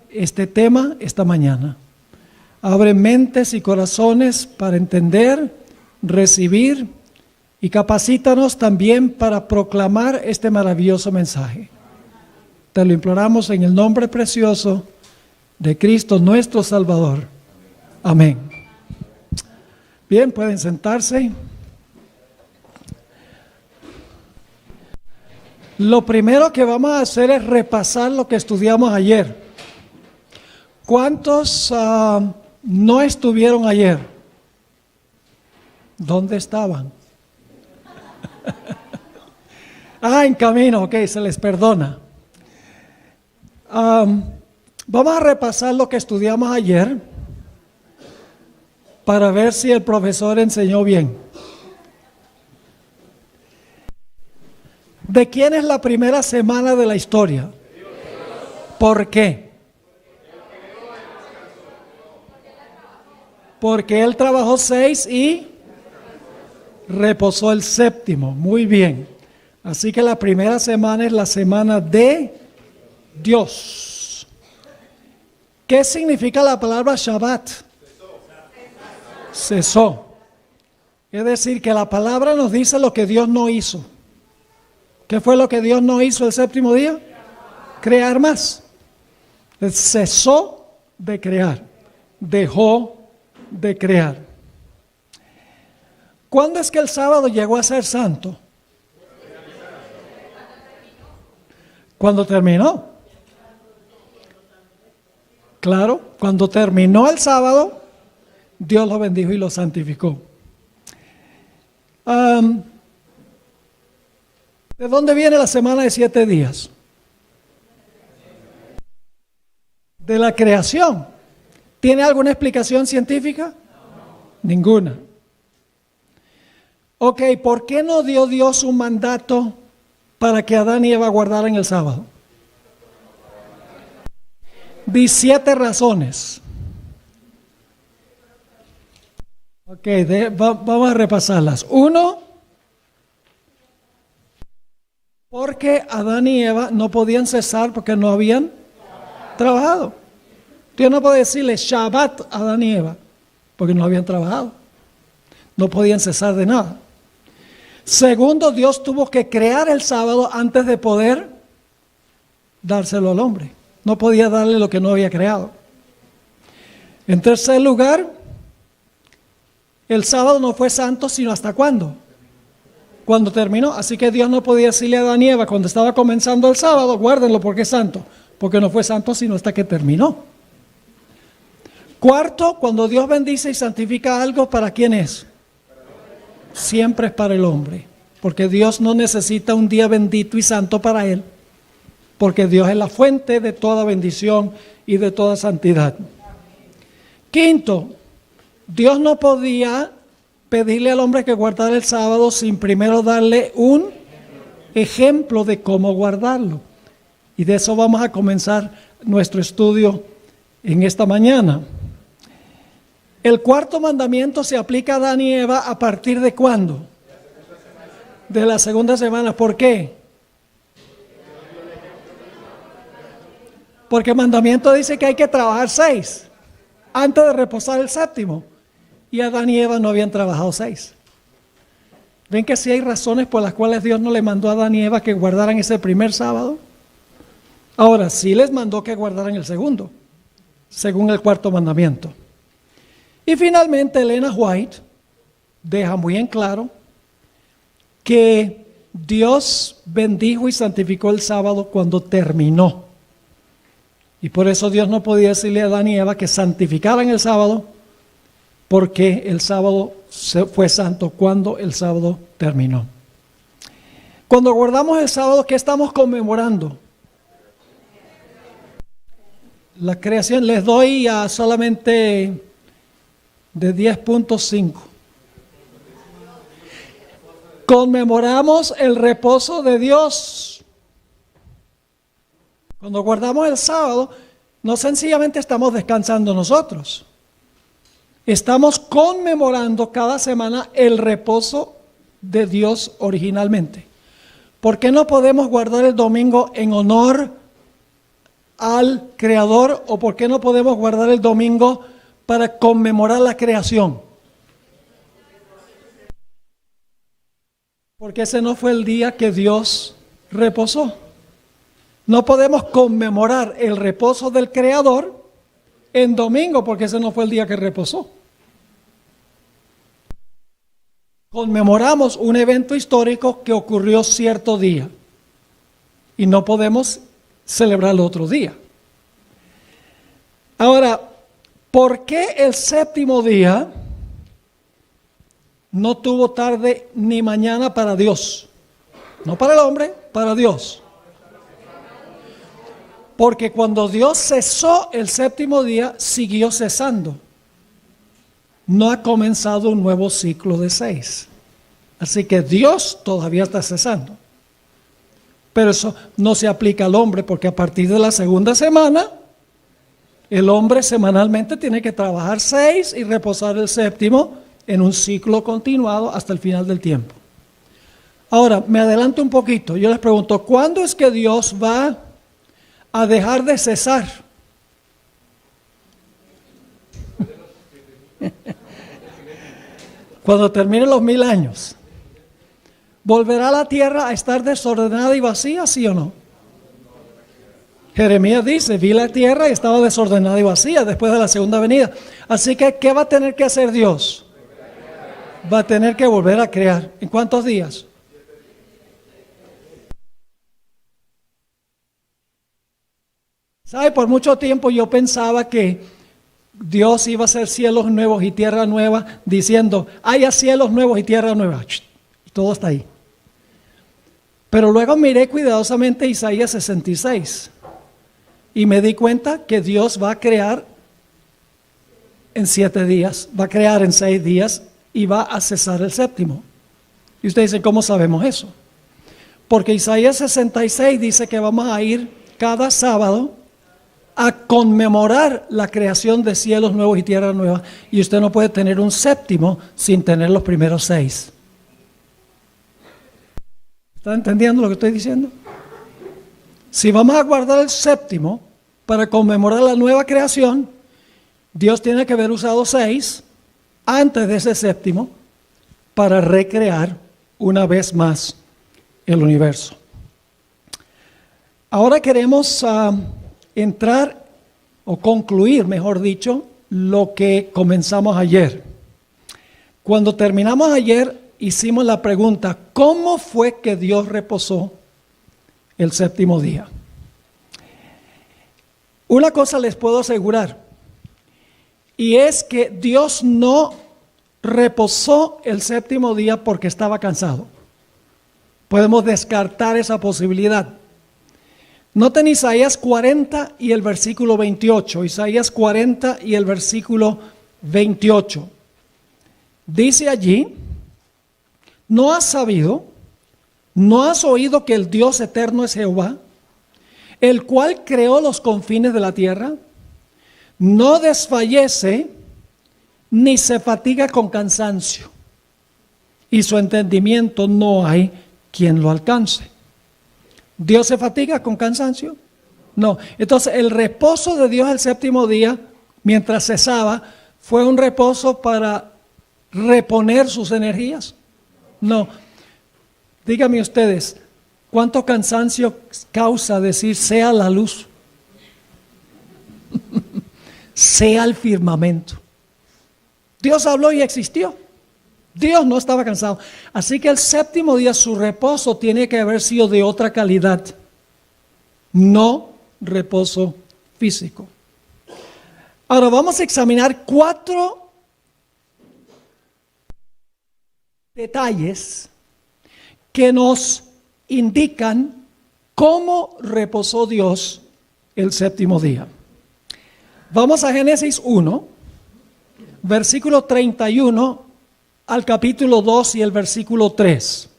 este tema esta mañana. Abre mentes y corazones para entender, recibir y capacítanos también para proclamar este maravilloso mensaje. Te lo imploramos en el nombre precioso de Cristo nuestro Salvador. Amén. Bien, pueden sentarse. Lo primero que vamos a hacer es repasar lo que estudiamos ayer. ¿Cuántos no estuvieron ayer? ¿Dónde estaban? En camino, ok, se les perdona. Vamos a repasar lo que estudiamos ayer para ver si el profesor enseñó bien. ¿De quién es la primera semana de la historia? ¿Por qué? Porque él trabajó 6 y reposó el séptimo. Muy bien. Así que la primera semana es la semana de Dios. ¿Qué significa la palabra Shabbat? Cesó. Es decir, que la palabra nos dice lo que Dios no hizo. ¿Qué fue lo que Dios no hizo el séptimo día? Crear más. Cesó de crear. Dejó de crear. ¿Cuándo es que el sábado llegó a ser santo? Cuando terminó. Claro, cuando terminó el sábado, Dios lo bendijo y lo santificó. ¿De dónde viene la semana de 7 días? De la creación. ¿Tiene alguna explicación científica? Ninguna. Ok, ¿por qué no dio Dios un mandato para que Adán y Eva guardaran el sábado? Di 7 razones. Ok, vamos a repasarlas. 1, porque Adán y Eva no podían cesar porque no habían trabajado. Dios no puede decirle Shabbat a Adán y Eva porque no habían trabajado. No podían cesar de nada. 2, Dios tuvo que crear el sábado antes de poder dárselo al hombre. No podía darle lo que no había creado. En tercer lugar, el sábado no fue santo sino hasta ¿cuándo? Cuando terminó. Así que Dios no podía decirle a Adán y Eva cuando estaba comenzando el sábado, guárdenlo porque es santo. Porque no fue santo sino hasta que terminó. 4, cuando Dios bendice y santifica algo, ¿para quién es? Siempre es para el hombre. Porque Dios no necesita un día bendito y santo para él. Porque Dios es la fuente de toda bendición y de toda santidad. 5, Dios no podía pedirle al hombre que guardara el sábado sin primero darle un ejemplo de cómo guardarlo. Y de eso vamos a comenzar nuestro estudio en esta mañana. El 4º mandamiento se aplica a Adán y Eva a partir de ¿cuándo? De la segunda semana. ¿Por qué? Porque el mandamiento dice que hay que trabajar 6 antes de reposar el séptimo. Y Adán y Eva no habían trabajado 6. ¿Ven que sí hay razones por las cuales Dios no le mandó a Adán y Eva que guardaran ese primer sábado? Ahora, sí les mandó que guardaran el segundo, según el 4º mandamiento. Y finalmente Elena White deja muy en claro que Dios bendijo y santificó el sábado cuando terminó. Y por eso Dios no podía decirle a Adán y Eva que santificaran el sábado, porque el sábado fue santo cuando el sábado terminó. Cuando guardamos el sábado, ¿qué estamos conmemorando? La creación. Les doy solamente de 10.5. Conmemoramos el reposo de Dios. Cuando guardamos el sábado, no sencillamente estamos descansando nosotros. Estamos conmemorando cada semana el reposo de Dios originalmente. ¿Por qué no podemos guardar el domingo en honor al Creador o por qué no podemos guardar el domingo para conmemorar la creación? Porque ese no fue el día que Dios reposó. No podemos conmemorar el reposo del Creador en domingo porque ese no fue el día que reposó. Conmemoramos un evento histórico que ocurrió cierto día y no podemos celebrarlo otro día. Ahora, ¿por qué el séptimo día no tuvo tarde ni mañana para Dios? No para el hombre, para Dios. Porque cuando Dios cesó el séptimo día, siguió cesando. No ha comenzado un nuevo ciclo de 6. Así que Dios todavía está cesando. Pero eso no se aplica al hombre, porque a partir de la segunda semana, el hombre semanalmente tiene que trabajar 6 y reposar el séptimo en un ciclo continuado hasta el final del tiempo. Ahora, me adelanto un poquito. Yo les pregunto, ¿cuándo es que Dios va a dejar de cesar? Cuando terminen los 1000 años. ¿Volverá la tierra a estar desordenada y vacía, sí o no? Jeremías dice, vi la tierra y estaba desordenada y vacía después de la segunda venida. Así que, ¿qué va a tener que hacer Dios? Va a tener que volver a crear. ¿En cuántos días? ¿Sabe? Por mucho tiempo yo pensaba que Dios iba a hacer cielos nuevos y tierra nueva, diciendo, haya cielos nuevos y tierra nueva. Y todo está ahí. Pero luego miré cuidadosamente Isaías 66 y me di cuenta que Dios va a crear en 7 días, va a crear en 6 días y va a cesar el séptimo. Y ustedes dicen, ¿cómo sabemos eso? Porque Isaías 66 dice que vamos a ir cada sábado a conmemorar la creación de cielos nuevos y tierra nueva. Y usted no puede tener un séptimo sin tener los primeros 6. ¿Está entendiendo lo que estoy diciendo? Si vamos a guardar el séptimo para conmemorar la nueva creación, Dios tiene que haber usado 6 antes de ese séptimo para recrear una vez más el universo. Ahora queremos entrar o concluir, mejor dicho, lo que comenzamos ayer. Cuando terminamos ayer, hicimos la pregunta, ¿cómo fue que Dios reposó el séptimo día? Una cosa les puedo asegurar, y es que Dios no reposó el séptimo día porque estaba cansado. Podemos descartar esa posibilidad. Noten Isaías 40 y el versículo 28. Isaías 40 y el versículo 28. Dice allí, ¿no has sabido, no has oído que el Dios eterno es Jehová, el cual creó los confines de la tierra? No desfallece ni se fatiga con cansancio, y su entendimiento no hay quien lo alcance. ¿Dios se fatiga con cansancio? No. Entonces el reposo de Dios el séptimo día, mientras cesaba, ¿fue un reposo para reponer sus energías? No. Díganme ustedes, ¿cuánto cansancio causa decir sea la luz? Sea el firmamento. Dios habló y existió. Dios no estaba cansado. Así que el séptimo día su reposo tiene que haber sido de otra calidad. No reposo físico. Ahora vamos a examinar 4 detalles que nos indican cómo reposó Dios el séptimo día. Vamos a Génesis 1, versículo 31 al capítulo 2 y el versículo 3.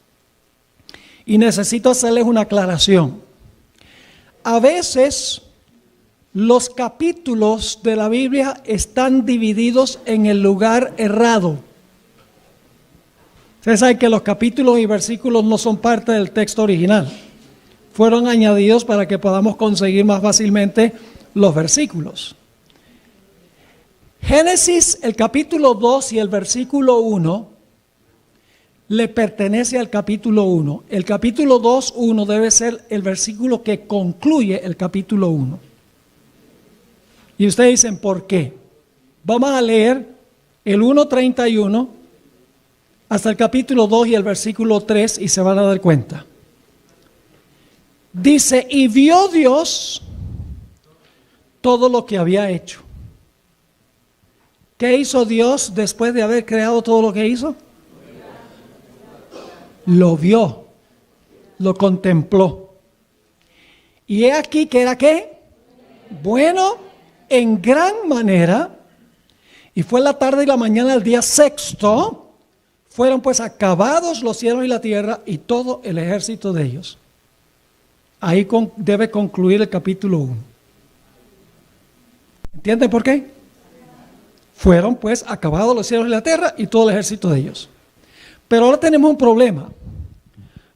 Y necesito hacerles una aclaración. A veces los capítulos de la Biblia están divididos en el lugar errado. Ustedes saben que los capítulos y versículos no son parte del texto original. fueron añadidos para que podamos conseguir más fácilmente los versículos. Génesis, el capítulo 2 y el versículo 1, le pertenece al capítulo 1. El capítulo 2:1 debe ser el versículo que concluye el capítulo 1. Y ustedes dicen, ¿por qué? Vamos a leer el 1:31 hasta el capítulo 2 y el versículo 3 y se van a dar cuenta. Dice, y vio Dios todo lo que había hecho. ¿Qué hizo Dios después de haber creado todo lo que hizo? Lo vio, lo contempló. Y he aquí que era ¿qué? Bueno, en gran manera. Y fue la tarde y la mañana del día sexto. Fueron pues acabados los cielos y la tierra y todo el ejército de ellos. Ahí debe concluir el capítulo 1. ¿Entienden por qué? Fueron pues acabados los cielos y la tierra y todo el ejército de ellos. Pero ahora tenemos un problema,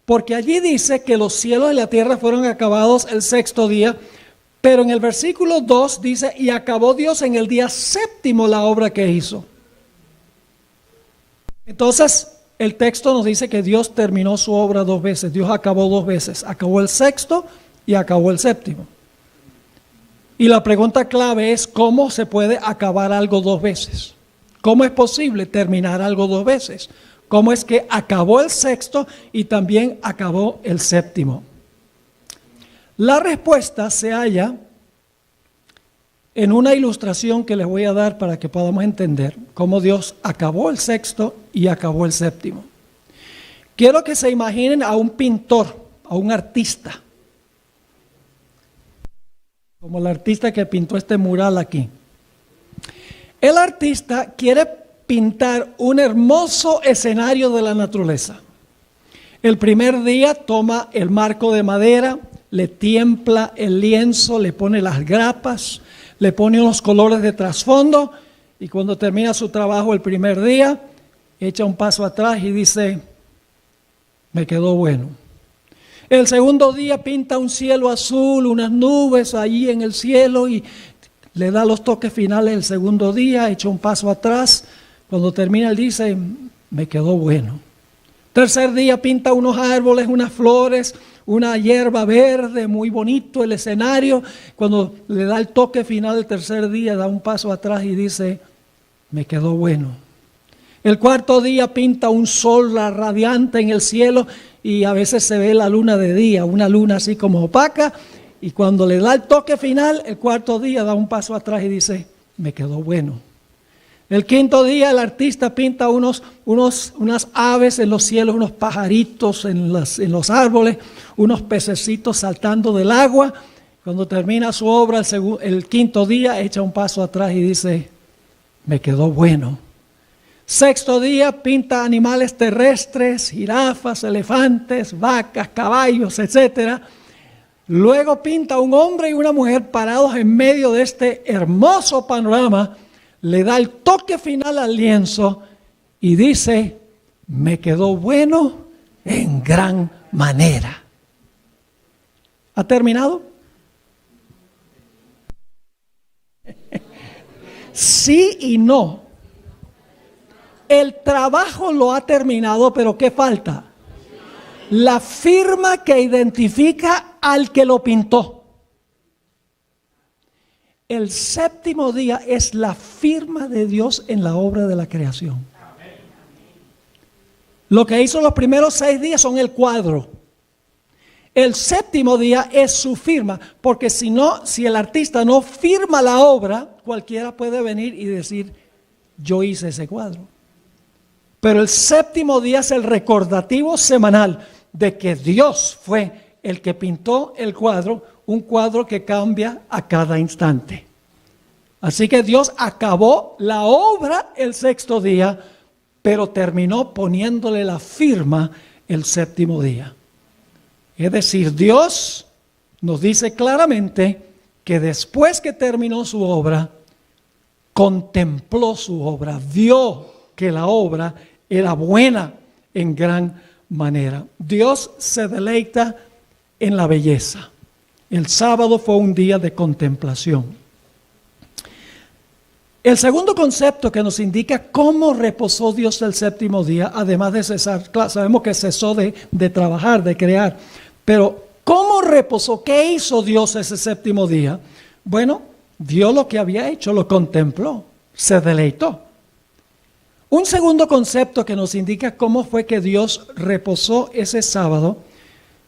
porque allí dice que los cielos y la tierra fueron acabados el sexto día, pero en el versículo 2 dice, y acabó Dios en el día séptimo la obra que hizo. Entonces, el texto nos dice que Dios terminó su obra 2 veces, Dios acabó 2 veces, acabó el sexto y acabó el séptimo. Y la pregunta clave es, ¿cómo se puede acabar algo 2 veces? ¿Cómo es posible terminar algo 2 veces? ¿Cómo es que acabó el sexto y también acabó el séptimo? La respuesta se halla en una ilustración que les voy a dar para que podamos entender cómo Dios acabó el sexto y acabó el séptimo. Quiero que se imaginen a un pintor, a un artista, como el artista que pintó este mural aquí. El artista quiere pintar un hermoso escenario de la naturaleza. El primer día toma el marco de madera, le tiempla el lienzo, le pone las grapas, le pone unos colores de trasfondo y cuando termina su trabajo el primer día, echa un paso atrás y dice, me quedó bueno. El segundo día pinta un cielo azul, unas nubes allí en el cielo y le da los toques finales el segundo día, echa un paso atrás. Cuando termina él dice, me quedó bueno. Tercer día pinta unos árboles, unas flores, una hierba verde, muy bonito el escenario. Cuando le da el toque final el tercer día, da un paso atrás y dice, me quedó bueno. El cuarto día pinta un sol radiante en el cielo y a veces se ve la luna de día, una luna así como opaca. Y cuando le da el toque final, el cuarto día da un paso atrás y dice, me quedó bueno. El quinto día el artista pinta unas aves en los cielos, unos pajaritos en los árboles, unos pececitos saltando del agua. Cuando termina su obra, el quinto día echa un paso atrás y dice, me quedó bueno. Sexto día pinta animales terrestres, jirafas, elefantes, vacas, caballos, etc. Luego pinta un hombre y una mujer parados en medio de este hermoso panorama. Le da el toque final al lienzo y dice, me quedó bueno en gran manera. ¿Ha terminado? Sí y no. El trabajo lo ha terminado, pero ¿qué falta? La firma que identifica al que lo pintó. El séptimo día es la firma de Dios en la obra de la creación. Lo que hizo los primeros 6 días son el cuadro. El séptimo día es su firma, porque si el artista no firma la obra, cualquiera puede venir y decir, yo hice ese cuadro. Pero el séptimo día es el recordativo semanal de que Dios fue el que pintó el cuadro, un cuadro que cambia a cada instante. Así que Dios acabó la obra el sexto día, pero terminó poniéndole la firma el séptimo día. Es decir, Dios nos dice claramente que después que terminó su obra, contempló su obra, vio que la obra era buena en gran manera. Dios se deleita en la belleza. El sábado fue un día de contemplación. El segundo concepto que nos indica cómo reposó Dios el séptimo día, además de cesar, claro, sabemos que cesó de trabajar, de crear, pero ¿cómo reposó? ¿Qué hizo Dios ese séptimo día? Bueno, vio lo que había hecho, lo contempló, se deleitó. Un segundo concepto que nos indica cómo fue que Dios reposó ese sábado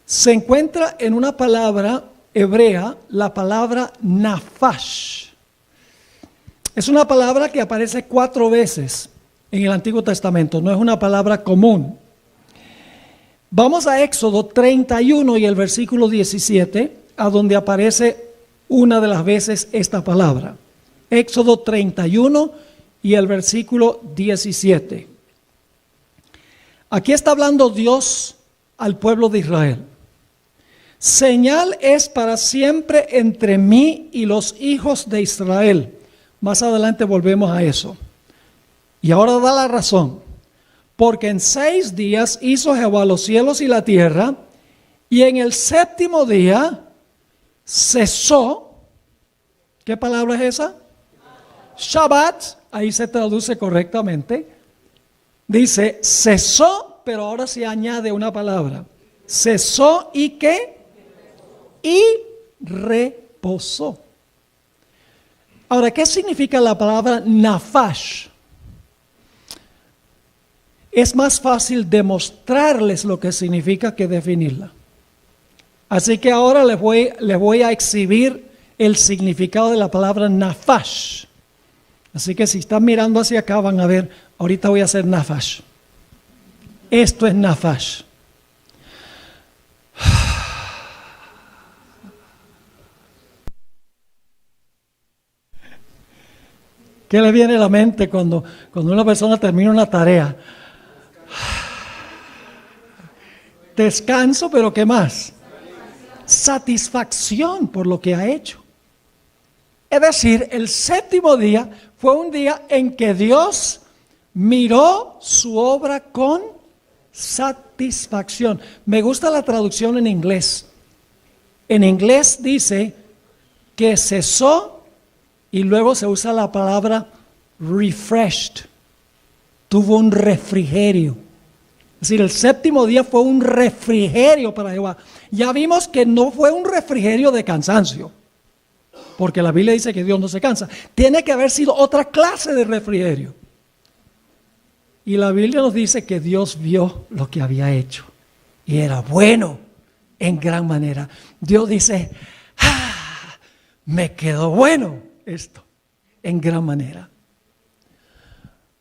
se encuentra en una palabra hebrea, la palabra nafash. Es una palabra que aparece 4 veces en el Antiguo Testamento, no es una palabra común. Vamos a Éxodo 31 y el versículo 17, a donde aparece una de las veces esta palabra. Éxodo 31 y el versículo 17. Aquí está hablando Dios al pueblo de Israel. Señal es para siempre entre mí y los hijos de Israel. Más adelante volvemos a eso. Y ahora da la razón. Porque en 6 días hizo Jehová los cielos y la tierra, y en el séptimo día cesó. ¿Qué palabra es esa? Shabbat, ahí se traduce correctamente. Dice cesó, pero ahora se añade una palabra. Cesó y ¿qué? Y reposó. Ahora, ¿qué significa la palabra nafash? Es más fácil demostrarles lo que significa que definirla. Así que ahora les voy a exhibir el significado de la palabra nafash. Así que si están mirando hacia acá van a ver, ahorita voy a hacer nafash. Esto es nafash. ¿Qué le viene a la mente cuando una persona termina una tarea? Descanso, pero ¿qué más? Satisfacción por lo que ha hecho. Es decir, el séptimo día fue un día en que Dios miró su obra con satisfacción. Me gusta la traducción en inglés. En inglés dice que cesó y luego se usa la palabra refreshed. Tuvo un refrigerio. Es decir, el séptimo día fue un refrigerio para Jehová. Ya vimos que no fue un refrigerio de cansancio, porque la Biblia dice que Dios no se cansa. Tiene que haber sido otra clase de refrigerio. Y la Biblia nos dice que Dios vio lo que había hecho y era bueno en gran manera. Dios dice, me quedó bueno esto en gran manera.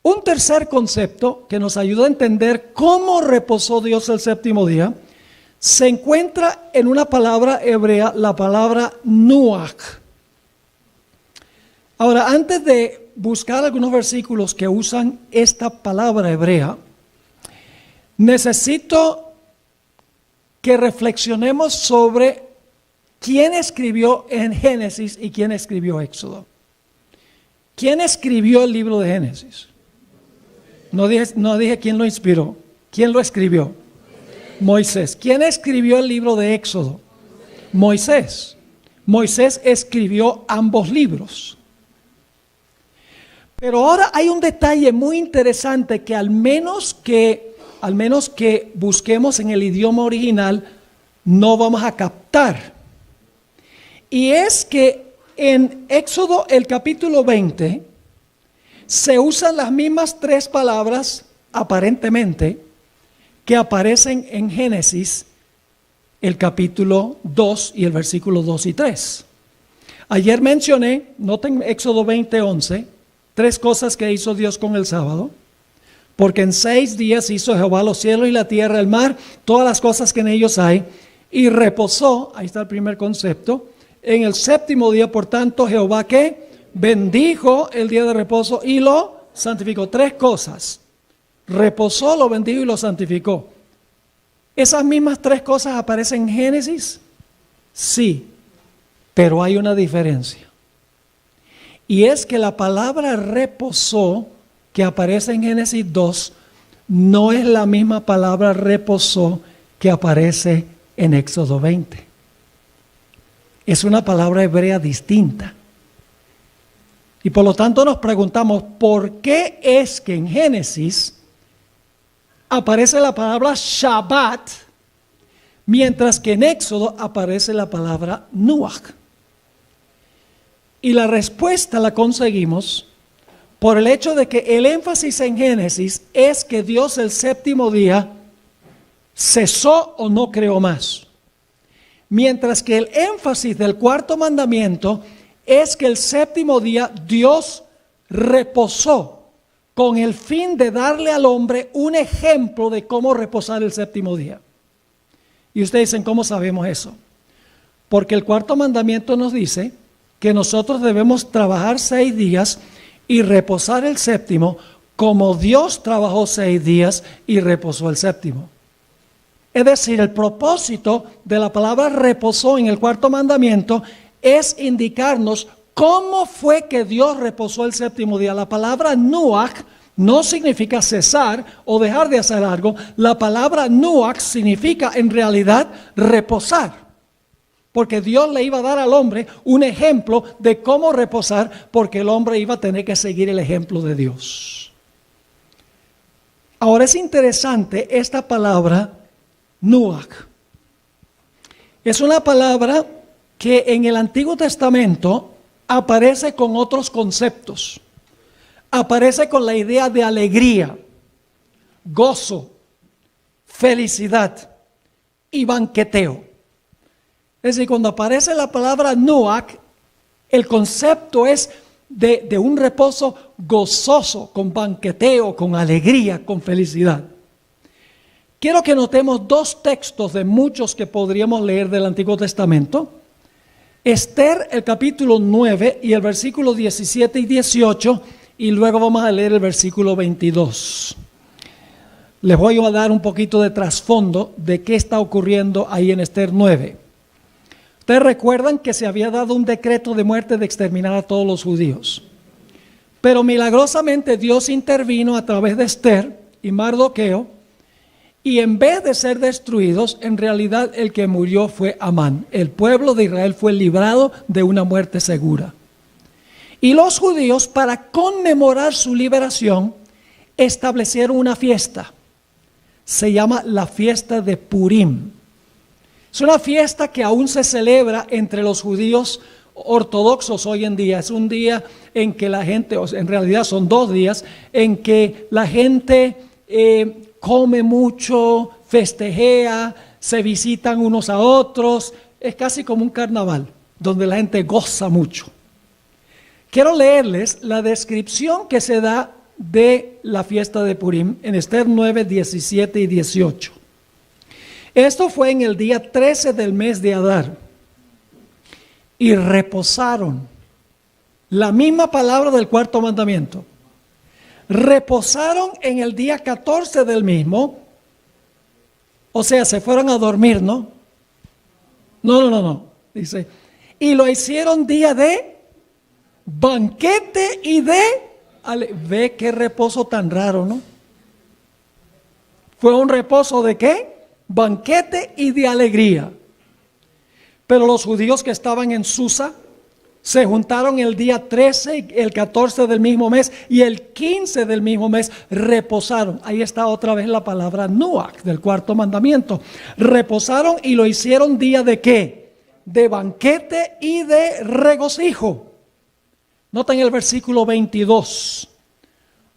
Un tercer concepto que nos ayuda a entender cómo reposó Dios el séptimo día se encuentra en una palabra hebrea, la palabra nuach. Ahora, antes de buscar algunos versículos que usan esta palabra hebrea, necesito que reflexionemos sobre quién escribió en Génesis y quién escribió Éxodo. ¿Quién escribió el libro de Génesis? No dije quién lo inspiró. ¿Quién lo escribió? Moisés. ¿Quién escribió el libro de Éxodo? Moisés. Moisés escribió ambos libros. Pero ahora hay un detalle muy interesante que al menos que busquemos en el idioma original no vamos a captar. Y es que en Éxodo el capítulo 20 se usan las mismas 3 palabras aparentemente que aparecen en Génesis el capítulo 2 y el versículo 2 y 3. Ayer mencioné, noten Éxodo 20:11, 3 cosas que hizo Dios con el sábado. Porque en 6 días hizo Jehová los cielos y la tierra, el mar, todas las cosas que en ellos hay, y reposó, ahí está el primer concepto, en el séptimo día. Por tanto, Jehová ¿qué? Bendijo el día de reposo y lo santificó. 3 cosas. Reposó, lo bendijo y lo santificó. ¿Esas mismas 3 cosas aparecen en Génesis? Sí, pero hay una diferencia. Y es que la palabra reposó que aparece en Génesis 2 no es la misma palabra reposó que aparece en Éxodo 20. Es una palabra hebrea distinta. Y por lo tanto nos preguntamos, ¿por qué es que en Génesis aparece la palabra Shabbat, mientras que en Éxodo aparece la palabra Nuach? Y la respuesta la conseguimos por el hecho de que el énfasis en Génesis es que Dios el séptimo día cesó o no creó más. Mientras que el énfasis del cuarto mandamiento es que el séptimo día Dios reposó con el fin de darle al hombre un ejemplo de cómo reposar el séptimo día. Y ustedes dicen, ¿cómo sabemos eso? Porque el cuarto mandamiento nos dice que nosotros debemos trabajar 6 días y reposar el séptimo, como Dios trabajó 6 días y reposó el séptimo. Es decir, el propósito de la palabra reposó en el cuarto mandamiento es indicarnos cómo fue que Dios reposó el séptimo día. La palabra nuach no significa cesar o dejar de hacer algo. La palabra nuach significa en realidad reposar. Porque Dios le iba a dar al hombre un ejemplo de cómo reposar, porque el hombre iba a tener que seguir el ejemplo de Dios. Ahora es interesante esta palabra nuach. Es una palabra que en el Antiguo Testamento aparece con otros conceptos. Aparece con la idea de alegría, gozo, felicidad y banqueteo. Es decir, cuando aparece la palabra nuach, el concepto es de un reposo gozoso, con banqueteo, con alegría, con felicidad. Quiero que notemos 2 textos de muchos que podríamos leer del Antiguo Testamento. Esther, el capítulo 9 y el versículo 17 y 18, y luego vamos a leer el versículo 22. Les voy a dar un poquito de trasfondo de qué está ocurriendo ahí en Esther 9. Ustedes recuerdan que se había dado un decreto de muerte de exterminar a todos los judíos. Pero milagrosamente Dios intervino a través de Esther y Mardoqueo, y en vez de ser destruidos, en realidad el que murió fue Amán. El pueblo de Israel fue librado de una muerte segura. Y los judíos, para conmemorar su liberación, establecieron una fiesta. Se llama la fiesta de Purim. Es una fiesta que aún se celebra entre los judíos ortodoxos hoy en día. Es un día en que la gente, en realidad son 2 días, en que la gente come mucho, festejea, se visitan unos a otros. Es casi como un carnaval, donde la gente goza mucho. Quiero leerles la descripción que se da de la fiesta de Purim en Esther 9, 17 y 18. Esto fue en el día 13 del mes de Adar. Y reposaron. La misma palabra del cuarto mandamiento. Reposaron en el día 14 del mismo. O sea, se fueron a dormir, ¿no? No. Dice, y lo hicieron día de banquete y de... Ve qué reposo tan raro, ¿no? Fue un reposo de ¿qué? Banquete y de alegría. Pero los judíos que estaban en Susa se juntaron el día 13, el 14 del mismo mes y el 15 del mismo mes reposaron. Ahí está otra vez la palabra nuach del cuarto mandamiento. Reposaron y lo hicieron día de ¿qué? De banquete y de regocijo. Noten el versículo 22.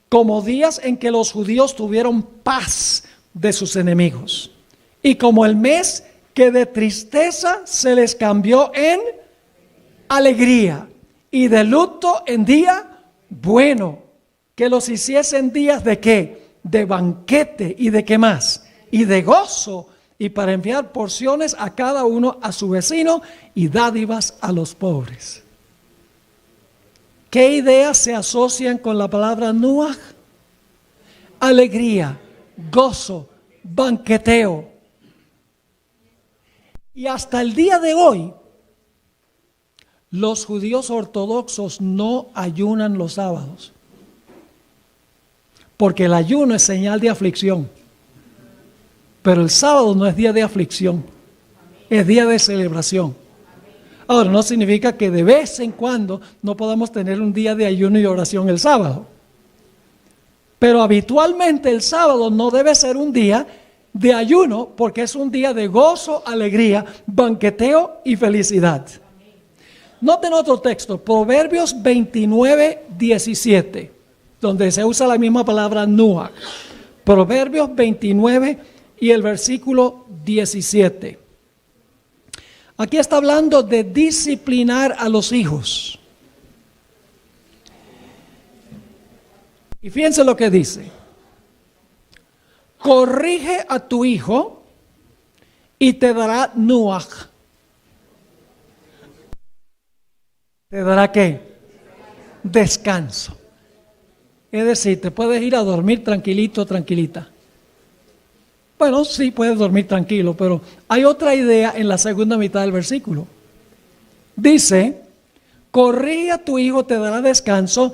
Como días en que los judíos tuvieron paz de sus enemigos. Y como el mes que de tristeza se les cambió en alegría. Y de luto en día bueno. Que los hiciesen días de ¿qué? De banquete y de ¿qué más? Y de gozo. Y para enviar porciones a cada uno a su vecino y dádivas a los pobres. ¿Qué ideas se asocian con la palabra nuach? Alegría, gozo, banqueteo. Y hasta el día de hoy, los judíos ortodoxos no ayunan los sábados. Porque el ayuno es señal de aflicción. Pero el sábado no es día de aflicción. Es día de celebración. Ahora, no significa que de vez en cuando no podamos tener un día de ayuno y oración el sábado. Pero habitualmente el sábado no debe ser un día de ayuno porque es un día de gozo, alegría, banqueteo y felicidad. Noten otro texto, Proverbios 29, 17, donde se usa la misma palabra nuach. Proverbios 29 y el versículo 17. Aquí está hablando de disciplinar a los hijos. Y fíjense lo que dice. Corrige a tu hijo y te dará nuach. ¿Te dará qué? Descanso. Es decir, te puedes ir a dormir tranquilito, tranquilita. Bueno, sí, puedes dormir tranquilo, pero hay otra idea en la segunda mitad del versículo. Dice, corrige a tu hijo, te dará descanso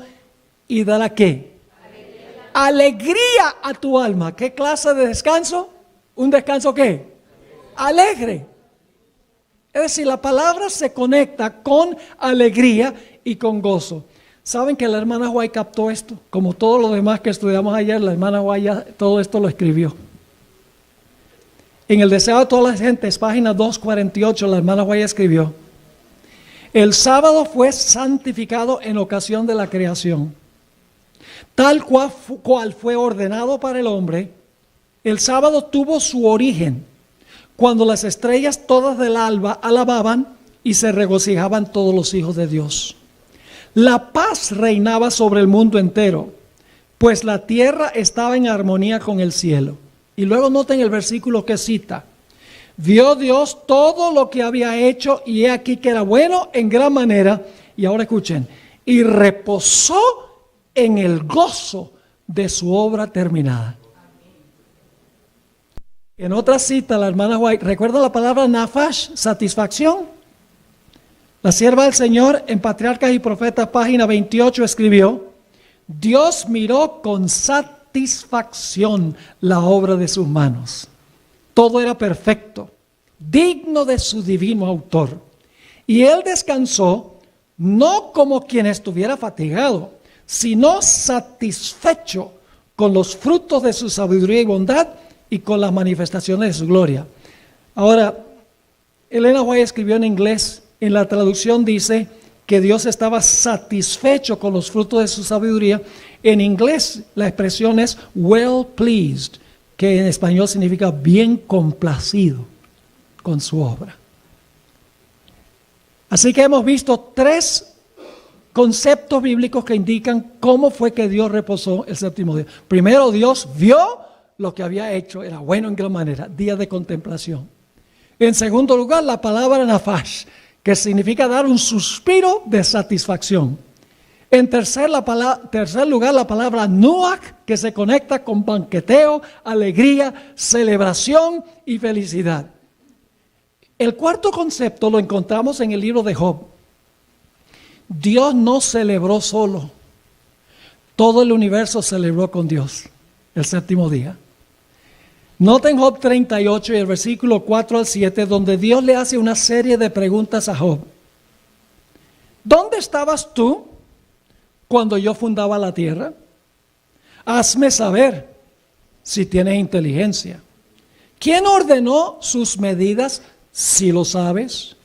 y dará ¿qué? Alegría a tu alma. ¿Qué clase de descanso? ¿Un descanso qué? Alegre. Es decir, la palabra se conecta con alegría y con gozo. ¿Saben que la hermana White captó esto? Como todo lo demás que estudiamos ayer, la hermana White ya todo esto lo escribió. En el deseo de todas las gentes, página 248, la hermana White escribió: el sábado fue santificado en ocasión de la creación. Tal cual fue ordenado para el hombre, el sábado tuvo su origen cuando las estrellas todas del alba alababan y se regocijaban todos los hijos de Dios. La paz reinaba sobre el mundo entero, pues la tierra estaba en armonía con el cielo. Y luego noten el versículo que cita. Vio Dios todo lo que había hecho y he aquí que era bueno en gran manera. Y ahora escuchen, y reposó en el gozo de su obra terminada. En otra cita, la hermana White, ¿recuerda la palabra nafash? Satisfacción. La sierva del Señor en Patriarcas y Profetas, página 28, escribió: Dios miró con satisfacción la obra de sus manos. Todo era perfecto, digno de su divino autor. Y él descansó, no como quien estuviera fatigado, sino satisfecho con los frutos de su sabiduría y bondad y con las manifestaciones de su gloria. Ahora, Elena White escribió en inglés, en la traducción dice que Dios estaba satisfecho con los frutos de su sabiduría. En inglés la expresión es well pleased, que en español significa bien complacido con su obra. Así que hemos visto tres conceptos bíblicos que indican cómo fue que Dios reposó el séptimo día. Primero, Dios vio lo que había hecho, era bueno en gran manera, día de contemplación. En segundo lugar, la palabra nafash, que significa dar un suspiro de satisfacción. En tercer lugar, la palabra nuach, que se conecta con banqueteo, alegría, celebración y felicidad. El cuarto concepto lo encontramos en el libro de Job. Dios no celebró solo, todo el universo celebró con Dios el séptimo día. Noten Job 38 y el versículo 4 al 7, donde Dios le hace una serie de preguntas a Job. ¿Dónde estabas tú cuando yo fundaba la tierra? Hazme saber si tienes inteligencia. ¿Quién ordenó sus medidas, si lo sabes?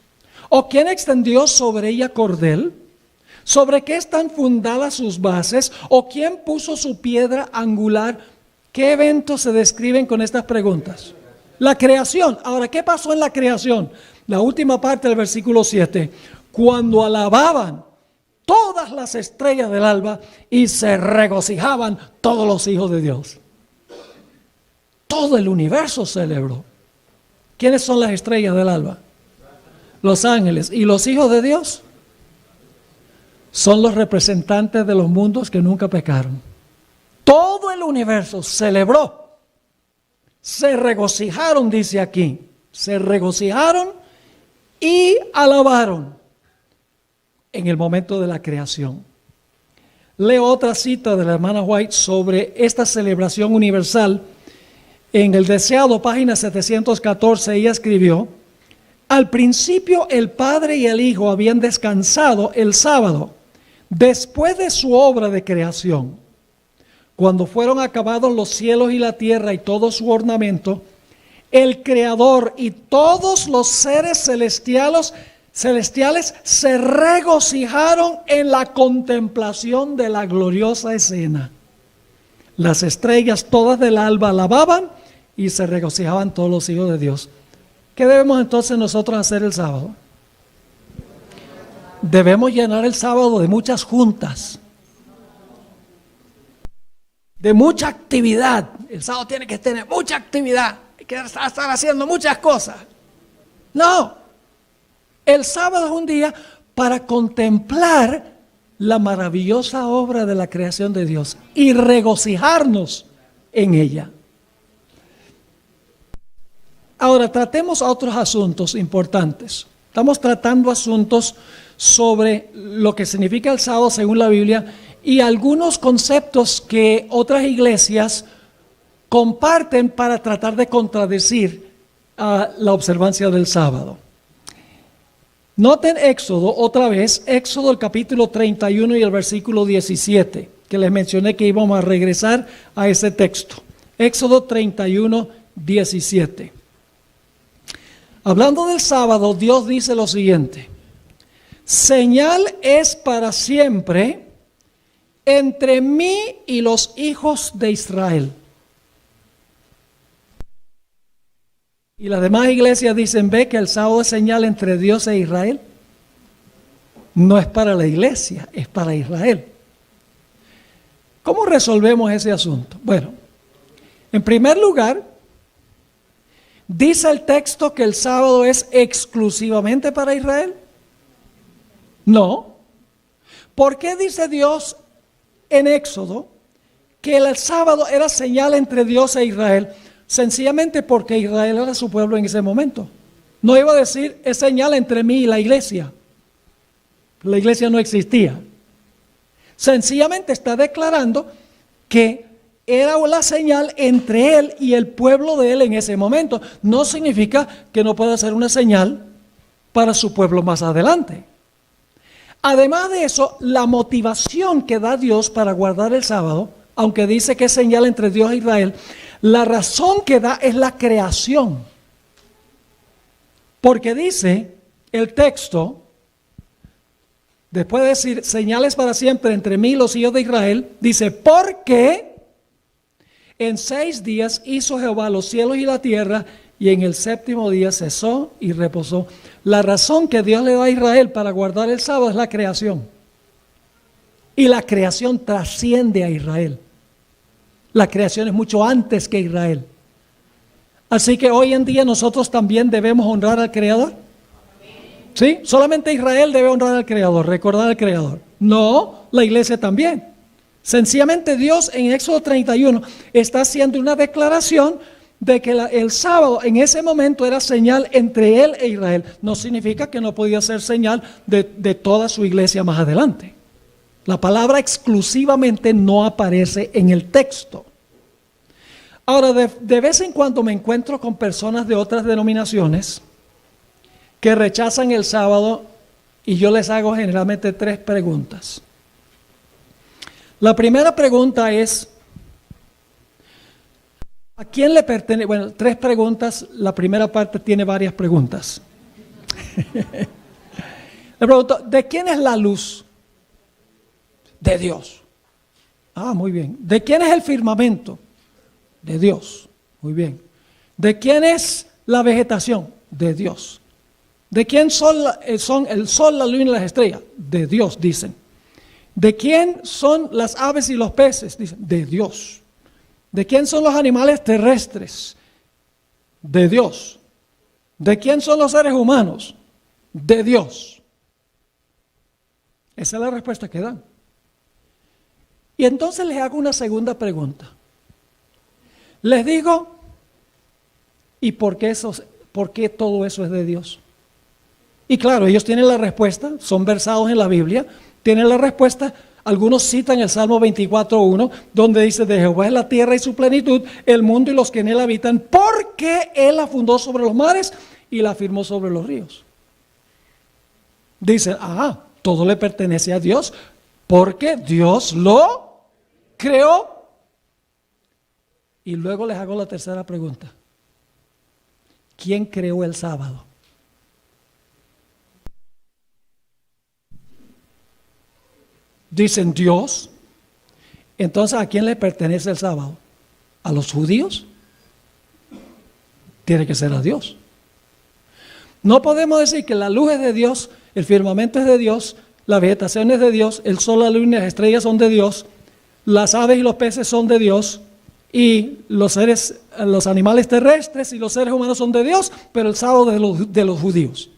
¿O quién extendió sobre ella cordel? ¿Sobre qué están fundadas sus bases? ¿O quién puso su piedra angular? ¿Qué eventos se describen con estas preguntas? La creación. Ahora, ¿qué pasó en la creación? La última parte del versículo 7. Cuando alababan todas las estrellas del alba y se regocijaban todos los hijos de Dios. Todo el universo celebró. ¿Quiénes son las estrellas del alba? Los ángeles. ¿Y los hijos de Dios? Son los representantes de los mundos que nunca pecaron. Todo el universo celebró, se regocijaron, dice aquí, se regocijaron y alabaron en el momento de la creación. Leo otra cita de la hermana White sobre esta celebración universal. En el deseado, página 714, ella escribió: Al principio el Padre y el Hijo habían descansado el sábado, después de su obra de creación. Cuando fueron acabados los cielos y la tierra y todo su ornamento, el Creador y todos los seres celestiales se regocijaron en la contemplación de la gloriosa escena. Las estrellas todas del alba alababan y se regocijaban todos los hijos de Dios. ¿Qué debemos entonces nosotros hacer el sábado? Debemos llenar el sábado de muchas juntas, de mucha actividad. El sábado tiene que tener mucha actividad, hay que estar haciendo muchas cosas. No, el sábado es un día para contemplar la maravillosa obra de la creación de Dios y regocijarnos en ella. Ahora tratemos otros asuntos importantes. Estamos tratando asuntos sobre lo que significa el sábado según la Biblia y algunos conceptos que otras iglesias comparten para tratar de contradecir la observancia del sábado. Noten Éxodo otra vez, Éxodo el capítulo 31 y el versículo 17, que les mencioné que íbamos a regresar a ese texto. Éxodo 31, 17. Hablando del sábado, Dios dice lo siguiente: señal es para siempre entre mí y los hijos de Israel. Y las demás iglesias dicen, ve que el sábado es señal entre Dios e Israel. No es para la iglesia, es para Israel. ¿Cómo resolvemos ese asunto? Bueno, en primer lugar, ¿dice el texto que el sábado es exclusivamente para Israel? No. ¿Por qué dice Dios en Éxodo que el sábado era señal entre Dios e Israel? Sencillamente porque Israel era su pueblo en ese momento. No iba a decir, es señal entre mí y la iglesia. La iglesia no existía. Sencillamente está declarando que era la señal entre él y el pueblo de él en ese momento. No significa que no pueda ser una señal para su pueblo más adelante. Además de eso, la motivación que da Dios para guardar el sábado, aunque dice que es señal entre Dios e Israel, la razón que da es la creación. Porque dice el texto, después de decir señales para siempre entre mí y los hijos de Israel, dice, porque en 6 días hizo Jehová los cielos y la tierra, y en el 7º día cesó y reposó. La razón que Dios le da a Israel para guardar el sábado es la creación. Y la creación trasciende a Israel. La creación es mucho antes que Israel. Así que hoy en día nosotros también debemos honrar al Creador. ¿Sí? Solamente Israel debe honrar al Creador, recordar al Creador. No, la iglesia también. Sencillamente Dios en Éxodo 31 está haciendo una declaración de que el sábado en ese momento era señal entre él e Israel. No significa que no podía ser señal de toda su iglesia más adelante. La palabra exclusivamente no aparece en el texto. Ahora, de vez en cuando me encuentro con personas de otras denominaciones que rechazan el sábado y yo les hago generalmente 3 preguntas. La primera pregunta es, ¿a quién le pertenece? Bueno, 3 preguntas, la primera parte tiene varias preguntas. Le pregunto, ¿de quién es la luz? De Dios. Ah, muy bien. ¿De quién es el firmamento? De Dios. Muy bien. ¿De quién es la vegetación? De Dios. ¿De quién son el sol, la luna y las estrellas? De Dios, dicen. ¿De quién son las aves y los peces? Dicen, de Dios. ¿De quién son los animales terrestres? De Dios. ¿De quién son los seres humanos? De Dios. Esa es la respuesta que dan. Y entonces les hago una segunda pregunta. Les digo, ¿y por qué todo eso es de Dios? Y claro, ellos tienen la respuesta, son versados en la Biblia, tienen la respuesta. Algunos citan el Salmo 24:1, donde dice, de Jehová es la tierra y su plenitud, el mundo y los que en él habitan, porque él la fundó sobre los mares y la firmó sobre los ríos. Dice, todo le pertenece a Dios porque Dios lo creó. Y luego les hago la tercera pregunta. ¿Quién creó el sábado? Dicen Dios. Entonces, ¿a quién le pertenece el sábado? ¿A los judíos? Tiene que ser a Dios. No podemos decir que la luz es de Dios, el firmamento es de Dios, la vegetación es de Dios, el sol, la luna y las estrellas son de Dios, las aves y los peces son de Dios, y los animales terrestres y los seres humanos son de Dios, pero el sábado de los judíos.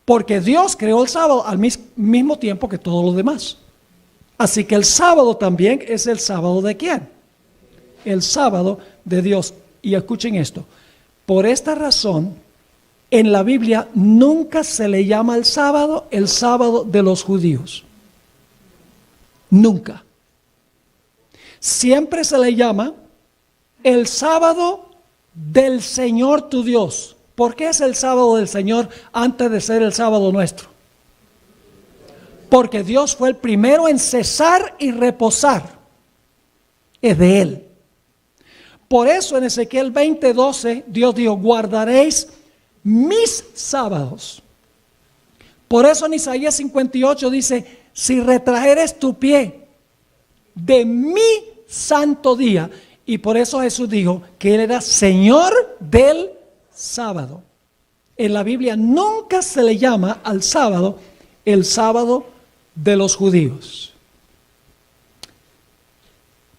Porque Dios creó el sábado al mismo tiempo que todos los demás. Así que el sábado también es el sábado ¿de quién? El sábado de Dios. Y escuchen esto, por esta razón, en la Biblia nunca se le llama el sábado de los judíos. Nunca. Siempre se le llama el sábado del Señor tu Dios. ¿Por qué es el sábado del Señor antes de ser el sábado nuestro? Porque Dios fue el primero en cesar y reposar. Es de Él. Por eso en Ezequiel 20:12 Dios dijo, guardaréis mis sábados. Por eso en Isaías 58 dice, si retrajeres tu pie de mi santo día. Y por eso Jesús dijo que Él era Señor del sábado. En la Biblia nunca se le llama al sábado el sábado de los judíos.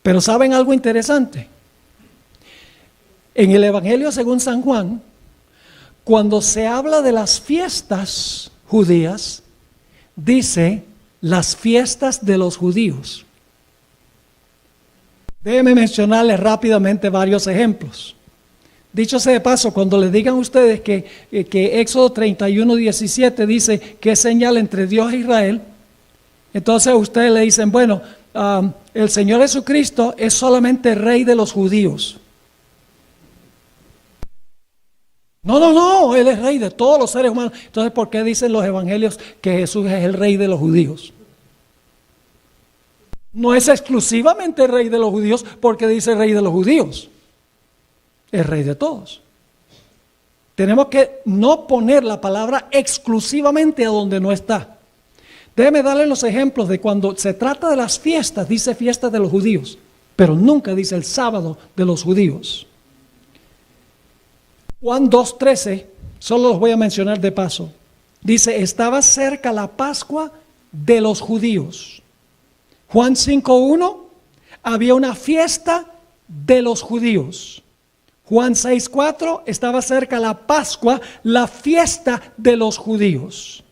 Pero ¿saben algo interesante? En el Evangelio según San Juan, cuando se habla de las fiestas judías, dice las fiestas de los judíos. Déjenme mencionarles rápidamente varios ejemplos. Dicho sea de paso, cuando les digan ustedes que Éxodo 31:17 dice que es señal entre Dios e Israel, entonces ustedes le dicen, bueno, el Señor Jesucristo es solamente Rey de los judíos. No, Él es Rey de todos los seres humanos. Entonces, ¿por qué dicen los evangelios que Jesús es el Rey de los judíos? No es exclusivamente Rey de los judíos porque dice Rey de los judíos. Es Rey de todos. Tenemos que no poner la palabra exclusivamente a donde no está. Déjeme darle los ejemplos de cuando se trata de las fiestas, dice fiestas de los judíos, pero nunca dice el sábado de los judíos. Juan 2:13, solo los voy a mencionar de paso. Dice, estaba cerca la Pascua de los judíos. Juan 5:1, había una fiesta de los judíos. Juan 6:4, estaba cerca la Pascua, la fiesta de los judíos.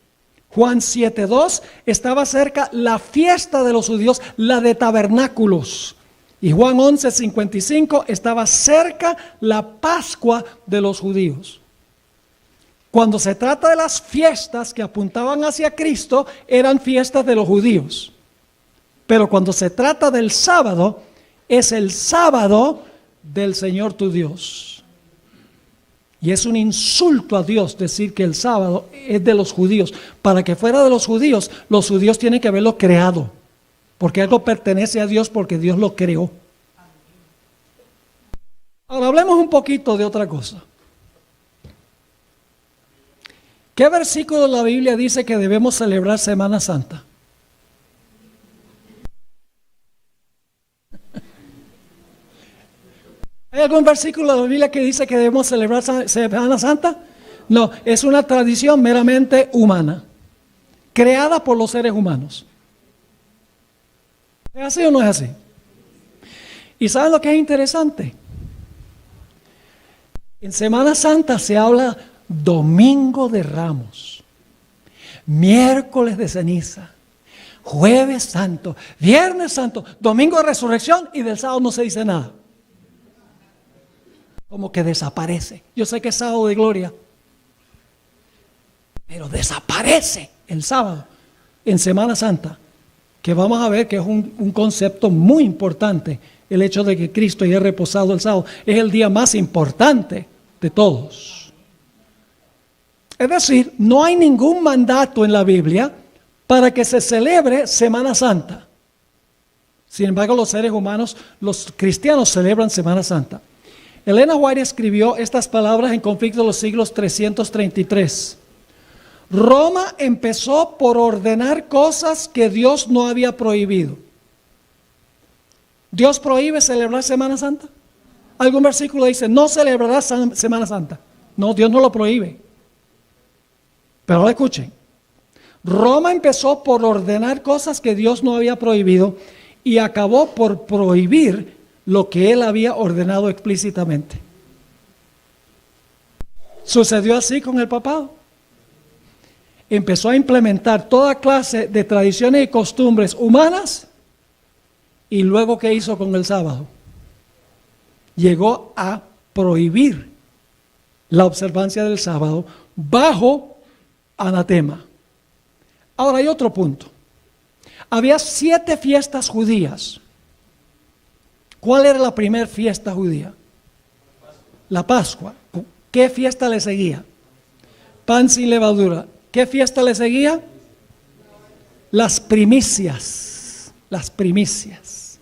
Juan 7:2, estaba cerca la fiesta de los judíos, la de tabernáculos. Y Juan 11:55, estaba cerca la Pascua de los judíos. Cuando se trata de las fiestas que apuntaban hacia Cristo, eran fiestas de los judíos. Pero cuando se trata del sábado, es el sábado del Señor tu Dios. Y es un insulto a Dios decir que el sábado es de los judíos. Para que fuera de los judíos tienen que haberlo creado. Porque algo pertenece a Dios porque Dios lo creó. Ahora hablemos un poquito de otra cosa. ¿Qué versículo de la Biblia dice que debemos celebrar Semana Santa? ¿Hay algún versículo de la Biblia que dice que debemos celebrar Semana Santa? No, es una tradición meramente humana, creada por los seres humanos. ¿Es así o no es así? ¿Y saben lo que es interesante? En Semana Santa se habla Domingo de Ramos, miércoles de ceniza, jueves santo, viernes santo, domingo de resurrección, y del sábado no se dice nada. Como que desaparece. Yo sé que es sábado de gloria, pero desaparece el sábado en Semana Santa, que vamos a ver que es un concepto muy importante. El hecho de que Cristo haya reposado el sábado es el día más importante de todos. Es decir, no hay ningún mandato en la Biblia para que se celebre Semana Santa. Sin embargo, los seres humanos, los cristianos, celebran Semana Santa. Elena White escribió estas palabras en Conflicto de los Siglos 333. Roma empezó por ordenar cosas que Dios no había prohibido. ¿Dios prohíbe celebrar Semana Santa? Algún versículo dice, no celebrarás Semana Santa. No, Dios no lo prohíbe. Pero ahora escuchen. Roma empezó por ordenar cosas que Dios no había prohibido y acabó por prohibir lo que Él había ordenado explícitamente. Sucedió así con el papado. Empezó a implementar toda clase de tradiciones y costumbres humanas y luego ¿qué hizo con el sábado? Llegó a prohibir la observancia del sábado bajo anatema. Ahora hay otro punto. Había 7 fiestas judías. ¿Cuál era la primera fiesta judía? La Pascua. ¿Qué fiesta le seguía? Pan sin levadura. ¿Qué fiesta le seguía? Las primicias. Las primicias.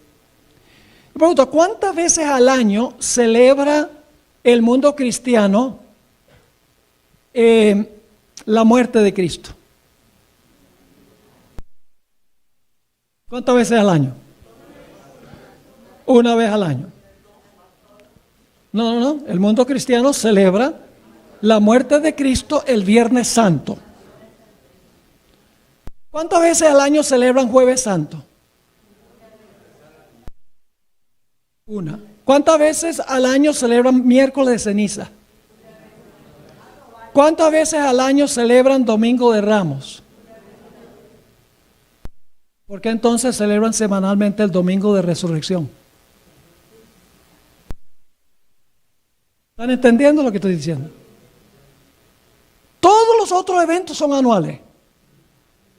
Me pregunto, ¿cuántas veces al año celebra el mundo cristiano la muerte de Cristo? ¿Cuántas veces al año? Una vez al año. No. El mundo cristiano celebra la muerte de Cristo el Viernes Santo. ¿Cuántas veces al año celebran Jueves Santo? Una. ¿Cuántas veces al año celebran Miércoles de Ceniza? ¿Cuántas veces al año celebran Domingo de Ramos? ¿Por qué entonces celebran semanalmente el Domingo de Resurrección? ¿Están entendiendo lo que estoy diciendo? Todos los otros eventos son anuales,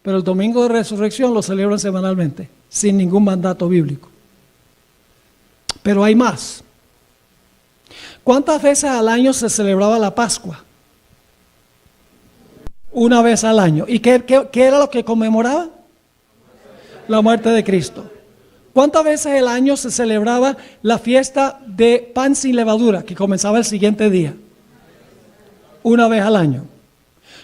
pero el Domingo de Resurrección lo celebran semanalmente, sin ningún mandato bíblico. Pero hay más. ¿Cuántas veces al año se celebraba la Pascua? Una vez al año. ¿Y qué era lo que conmemoraba? La muerte de Cristo. ¿Cuántas veces al año se celebraba la fiesta de pan sin levadura, que comenzaba el siguiente día? Una vez al año.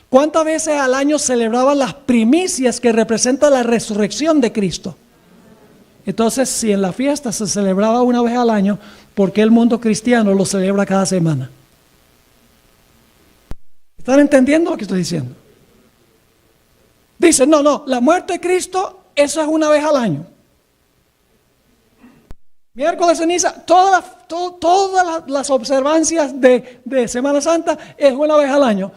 ¿Cuántas veces al año celebraban las primicias que representan la resurrección de Cristo? Entonces, si en la fiesta se celebraba una vez al año, ¿por qué el mundo cristiano lo celebra cada semana? ¿Están entendiendo lo que estoy diciendo? Dicen, no, la muerte de Cristo, eso es una vez al año. Miércoles de ceniza, todas las observancias de Semana Santa es una vez al año.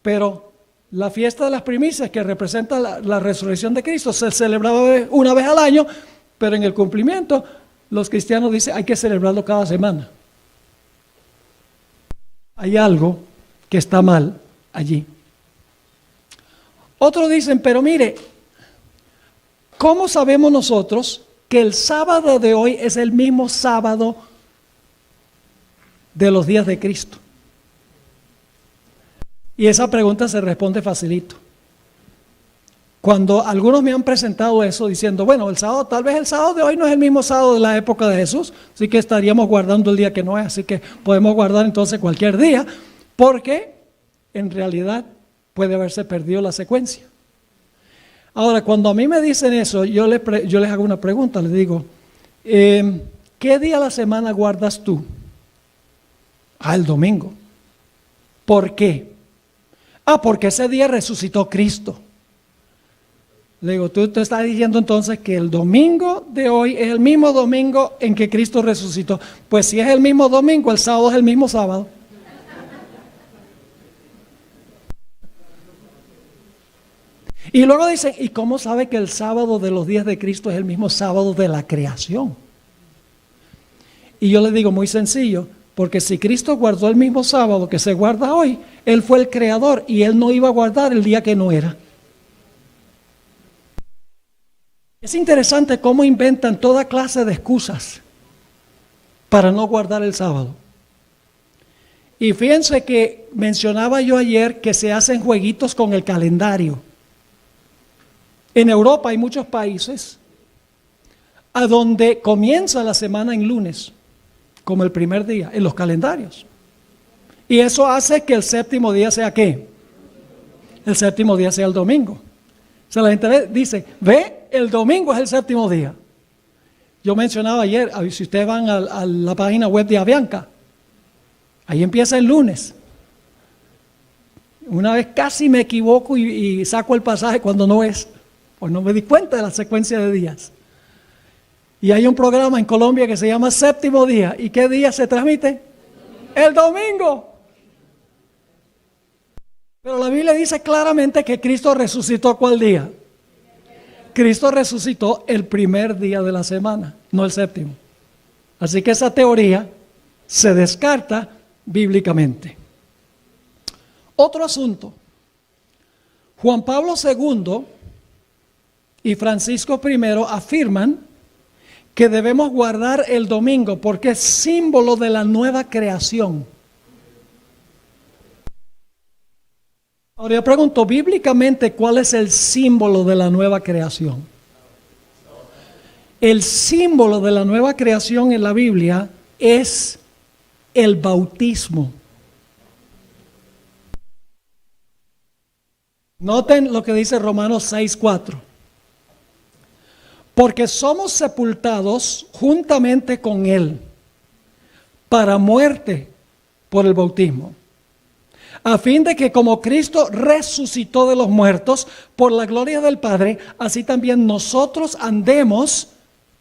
Pero la fiesta de las primicias, que representa la resurrección de Cristo, se celebraba una vez al año, pero en el cumplimiento los cristianos dicen hay que celebrarlo cada semana. Hay algo que está mal allí. Otros dicen, pero mire, ¿cómo sabemos nosotros que el sábado de hoy es el mismo sábado de los días de Cristo? Y esa pregunta se responde facilito. Cuando algunos me han presentado eso diciendo, bueno, tal vez el sábado de hoy no es el mismo sábado de la época de Jesús, así que estaríamos guardando el día que no es, así que podemos guardar entonces cualquier día, porque en realidad puede haberse perdido la secuencia. Ahora, cuando a mí me dicen eso, yo les hago una pregunta, les digo, ¿qué día de la semana guardas tú? El domingo. ¿Por qué? Porque ese día resucitó Cristo. Le digo, tú te estás diciendo entonces que el domingo de hoy es el mismo domingo en que Cristo resucitó. Pues si es el mismo domingo, el sábado es el mismo sábado. Y luego dicen, ¿y cómo sabe que el sábado de los días de Cristo es el mismo sábado de la creación? Y yo les digo, muy sencillo, porque si Cristo guardó el mismo sábado que se guarda hoy, Él fue el creador y Él no iba a guardar el día que no era. Es interesante cómo inventan toda clase de excusas para no guardar el sábado. Y fíjense que mencionaba yo ayer que se hacen jueguitos con el calendario. En Europa hay muchos países a donde comienza la semana en lunes, como el primer día, en los calendarios. Y eso hace que el séptimo día sea ¿qué? El séptimo día sea el domingo. O sea, la gente dice, ve, el domingo es el séptimo día. Yo mencionaba ayer, si ustedes van a la página web de Avianca, ahí empieza el lunes. Una vez casi me equivoco y saco el pasaje cuando no es, pues no me di cuenta de la secuencia de días. Y hay un programa en Colombia que se llama Séptimo Día. ¿Y qué día se transmite? El domingo. Pero la Biblia dice claramente que Cristo resucitó ¿cuál día? Cristo resucitó el primer día de la semana, no el séptimo. Así que esa teoría se descarta bíblicamente. Otro asunto. Juan Pablo II y Francisco I afirman que debemos guardar el domingo porque es símbolo de la nueva creación. Ahora yo pregunto, bíblicamente, ¿cuál es el símbolo de la nueva creación? El símbolo de la nueva creación en la Biblia es el bautismo. Noten lo que dice Romanos 6:4. Porque somos sepultados juntamente con Él para muerte por el bautismo, a fin de que como Cristo resucitó de los muertos por la gloria del Padre, así también nosotros andemos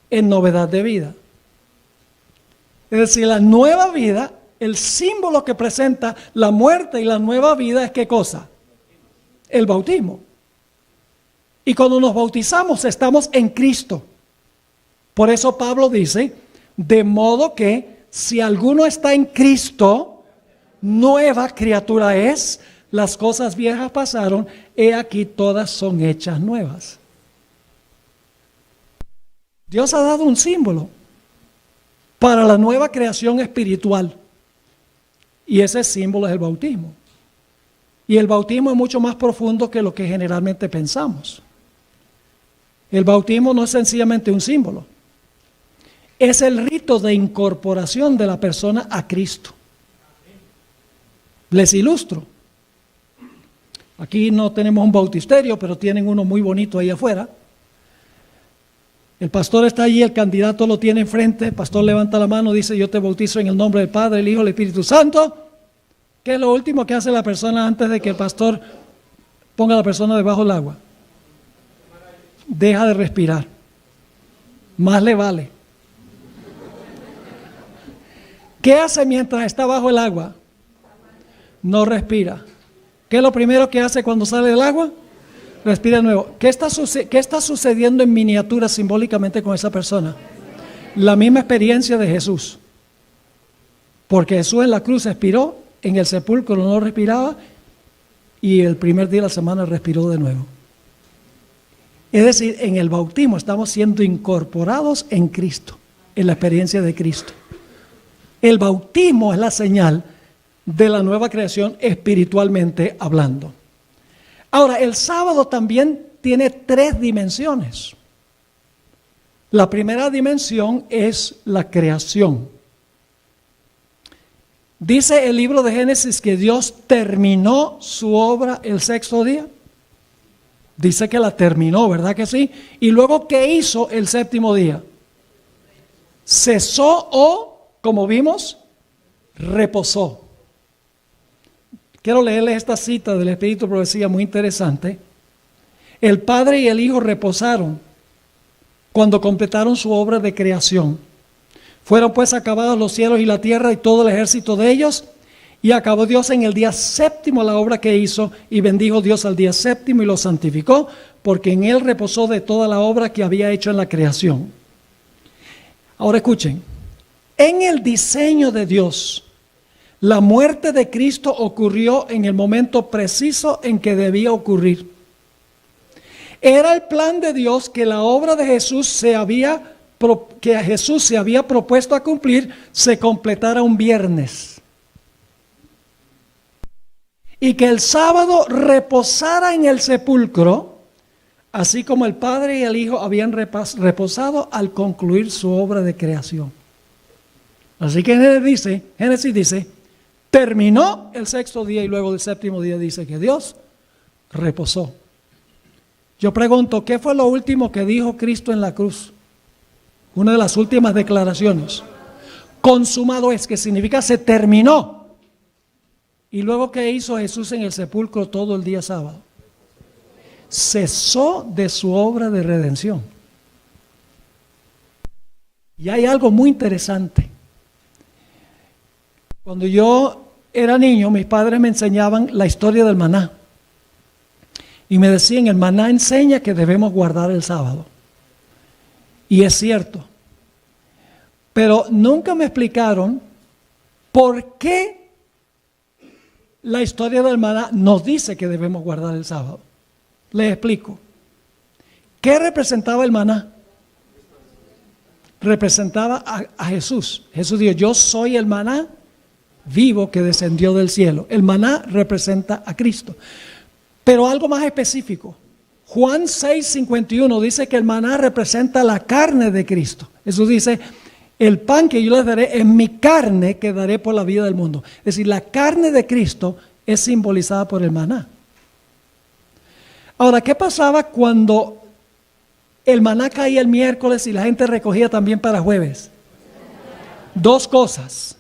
en novedad de vida. Es decir, la nueva vida, el símbolo que presenta la muerte y la nueva vida es ¿qué cosa? El bautismo. Y cuando nos bautizamos estamos en Cristo. Por eso Pablo dice, de modo que si alguno está en Cristo, nueva criatura es, las cosas viejas pasaron, he aquí todas son hechas nuevas. Dios ha dado un símbolo para la nueva creación espiritual. Y ese símbolo es el bautismo. Y el bautismo es mucho más profundo que lo que generalmente pensamos. El bautismo no es sencillamente un símbolo. Es el rito de incorporación de la persona a Cristo. Les ilustro. Aquí no tenemos un bautisterio, pero tienen uno muy bonito ahí afuera. El pastor está allí, el candidato lo tiene enfrente, el pastor levanta la mano, dice, yo te bautizo en el nombre del Padre, el Hijo y el Espíritu Santo. ¿Qué es lo último que hace la persona antes de que el pastor ponga a la persona debajo del agua? Deja de respirar. Más le vale. ¿Qué hace mientras está bajo el agua? No respira. ¿Qué es lo primero que hace cuando sale del agua? Respira de nuevo. ¿Qué está sucediendo en miniatura simbólicamente con esa persona? La misma experiencia de Jesús. Porque Jesús en la cruz expiró, en el sepulcro no respiraba y el primer día de la semana respiró de nuevo. Es decir, en el bautismo estamos siendo incorporados en Cristo, en la experiencia de Cristo. El bautismo es la señal de la nueva creación espiritualmente hablando. Ahora, el sábado también tiene 3 dimensiones. La primera dimensión es la creación. Dice el libro de Génesis que Dios terminó su obra el 6º día. Dice que la terminó, ¿verdad que sí? Y luego, ¿qué hizo el 7º día? Cesó o, como vimos, reposó. Quiero leerles esta cita del Espíritu de Profecía muy interesante. El Padre y el Hijo reposaron cuando completaron su obra de creación. Fueron pues acabados los cielos y la tierra y todo el ejército de ellos, y acabó Dios en el día 7º la obra que hizo, y bendijo Dios al día 7º y lo santificó, porque en él reposó de toda la obra que había hecho en la creación. Ahora escuchen, en el diseño de Dios, la muerte de Cristo ocurrió en el momento preciso en que debía ocurrir. Era el plan de Dios que la obra de Jesús que Jesús se había propuesto a cumplir se completara un viernes. y que el sábado reposara en el sepulcro, así como el Padre y el Hijo habían reposado al concluir su obra de creación. Así que Génesis dice, terminó el sexto día y luego del séptimo día dice que Dios reposó. Yo pregunto, ¿qué fue lo último que dijo Cristo en la cruz? Una de las últimas declaraciones. Consumado es, que significa se terminó. Y luego, ¿qué hizo Jesús en el sepulcro todo el día sábado? Cesó de su obra de redención. Y hay algo muy interesante. Cuando yo era niño, mis padres me enseñaban la historia del maná. Y me decían, el maná enseña que debemos guardar el sábado. Y es cierto. Pero nunca me explicaron por qué la historia del maná nos dice que debemos guardar el sábado. Les explico. ¿Qué representaba el maná? Representaba a Jesús. Jesús dijo, yo soy el maná vivo que descendió del cielo. El maná representa a Cristo. Pero algo más específico. Juan 6:51 dice que el maná representa la carne de Cristo. Jesús dice, el pan que yo les daré es mi carne que daré por la vida del mundo. Es decir, la carne de Cristo es simbolizada por el maná. Ahora, ¿qué pasaba cuando el maná caía el miércoles y la gente recogía también para jueves? Dos cosas.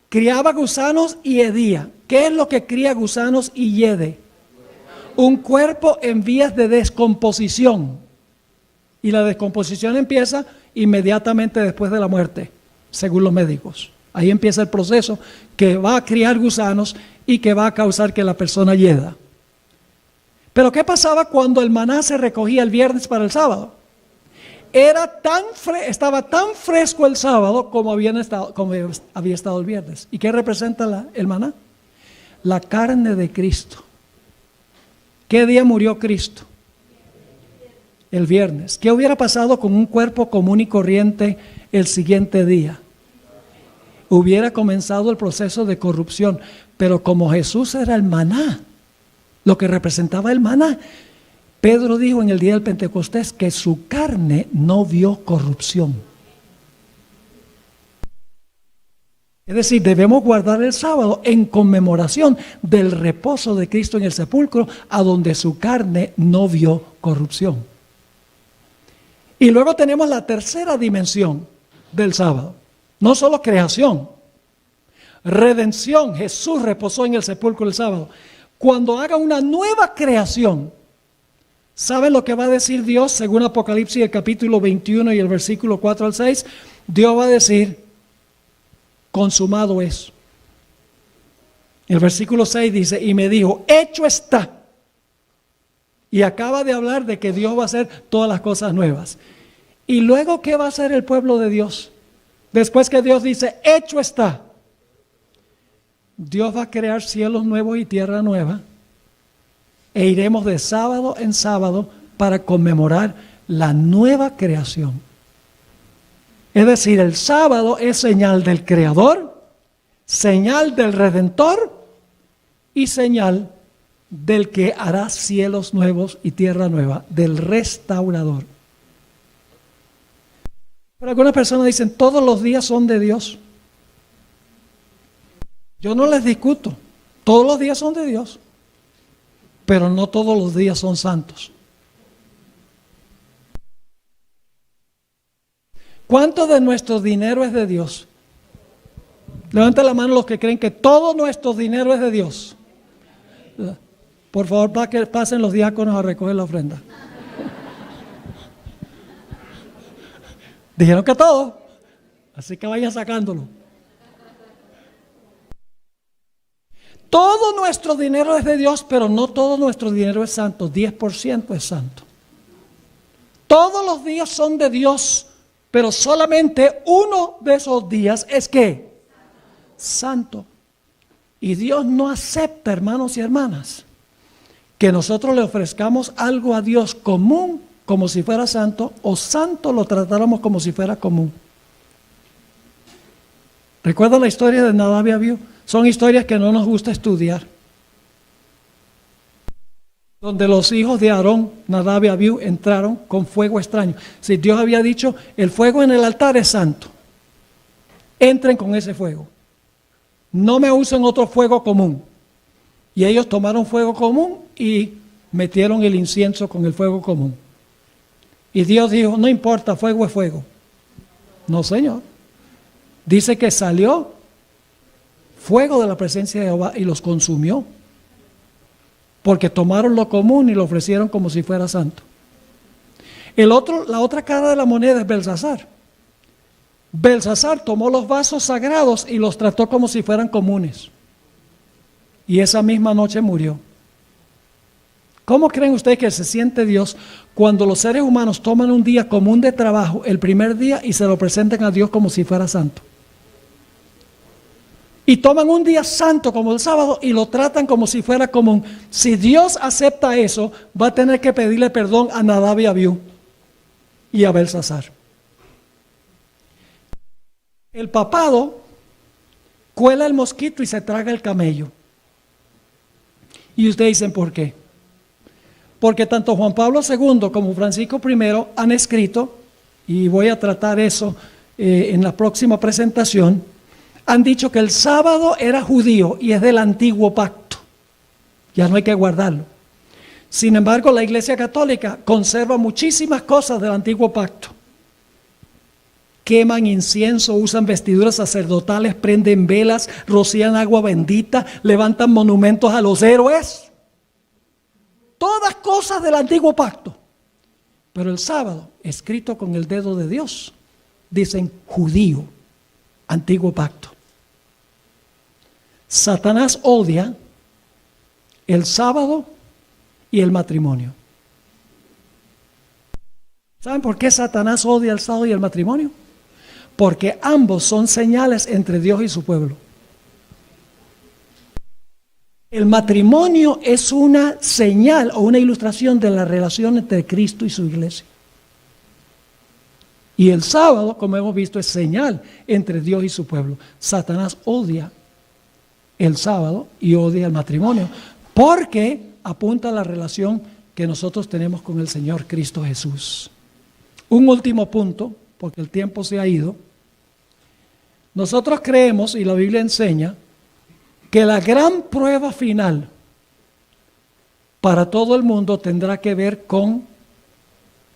Criaba gusanos y hedía. ¿Qué es lo que cría gusanos y hiede? Un cuerpo en vías de descomposición. Y la descomposición empieza inmediatamente después de la muerte, según los médicos. Ahí empieza el proceso que va a criar gusanos y que va a causar que la persona hieda. Pero ¿qué pasaba cuando el maná se recogía el viernes para el sábado? Estaba tan fresco el sábado como había estado el viernes. ¿Y qué representa el maná? La carne de Cristo. ¿Qué día murió Cristo? El viernes. ¿Qué hubiera pasado con un cuerpo común y corriente el siguiente día? Hubiera comenzado el proceso de corrupción. Pero como Jesús era el maná, lo que representaba el maná, Pedro dijo en el día del Pentecostés que su carne no vio corrupción. Es decir, debemos guardar el sábado en conmemoración del reposo de Cristo en el sepulcro, a donde su carne no vio corrupción. Y luego tenemos la tercera dimensión del sábado. No solo creación, redención. Jesús reposó en el sepulcro el sábado. Cuando haga una nueva creación, ¿saben lo que va a decir Dios? Según Apocalipsis, el capítulo 21 y el versículo 4 al 6, Dios va a decir, consumado es. El versículo 6 dice, y me dijo, hecho está. Y acaba de hablar de que Dios va a hacer todas las cosas nuevas. Y luego, ¿qué va a hacer el pueblo de Dios? Después que Dios dice, hecho está. Dios va a crear cielos nuevos y tierra nueva. E iremos de sábado en sábado para conmemorar la nueva creación. Es decir, el sábado es señal del Creador, señal del Redentor y señal del que hará cielos nuevos y tierra nueva, del Restaurador. Pero algunas personas dicen, todos los días son de Dios. Yo no les discuto, todos los días son de Dios, pero no todos los días son santos. ¿Cuánto de nuestro dinero es de Dios? Levanten la mano los que creen que todo nuestro dinero es de Dios. Por favor, pasen los diáconos a recoger la ofrenda. Dijeron que todo, así que vayan sacándolo. Todo nuestro dinero es de Dios, pero no todo nuestro dinero es santo. 10% es santo. Todos los días son de Dios, pero solamente uno de esos días es ¿qué? Santo. Y Dios no acepta, hermanos y hermanas, que nosotros le ofrezcamos algo a Dios común como si fuera santo, o santo lo tratáramos como si fuera común. ¿Recuerdan la historia de Nadab y Abiú? Son historias que no nos gusta estudiar. donde los hijos de Aarón, Nadab y Abiú, entraron con fuego extraño. Si Dios había dicho, el fuego en el altar es santo, entren con ese fuego. No me usen otro fuego común. Y ellos tomaron fuego común y metieron el incienso con el fuego común. Y Dios dijo, no importa, fuego es fuego. No, Señor. Dice que salió fuego de la presencia de Jehová y los consumió. Porque tomaron lo común y lo ofrecieron como si fuera santo. La otra cara de la moneda es Belsasar. Belsasar tomó los vasos sagrados y los trató como si fueran comunes. Y esa misma noche murió. ¿Cómo creen ustedes que se siente Dios cuando los seres humanos toman un día común de trabajo, el primer día, y se lo presentan a Dios como si fuera santo? Y toman un día santo como el sábado y lo tratan como si fuera común. Si Dios acepta eso, va a tener que pedirle perdón a Nadab y Abiú y a Belsasar. El papado cuela el mosquito y se traga el camello. Y ustedes dicen, ¿por qué? Porque tanto Juan Pablo II como Francisco I han escrito, y voy a tratar eso en la próxima presentación, han dicho que el sábado era judío y es del antiguo pacto. Ya no hay que guardarlo. Sin embargo, la Iglesia Católica conserva muchísimas cosas del antiguo pacto. Queman incienso, usan vestiduras sacerdotales, prenden velas, rocían agua bendita, levantan monumentos a los héroes. Todas cosas del antiguo pacto. Pero el sábado, escrito con el dedo de Dios, dicen judío, antiguo pacto. Satanás odia el sábado y el matrimonio. ¿Saben por qué Satanás odia el sábado y el matrimonio? Porque ambos son señales entre Dios y su pueblo. El matrimonio es una señal o una ilustración de la relación entre Cristo y su iglesia. Y el sábado, como hemos visto, es señal entre Dios y su pueblo. Satanás odia el sábado y odia el matrimonio, porque apunta a la relación que nosotros tenemos con el Señor Cristo Jesús. Un último punto, porque el tiempo se ha ido. Nosotros creemos, y la Biblia enseña, que la gran prueba final para todo el mundo tendrá que ver con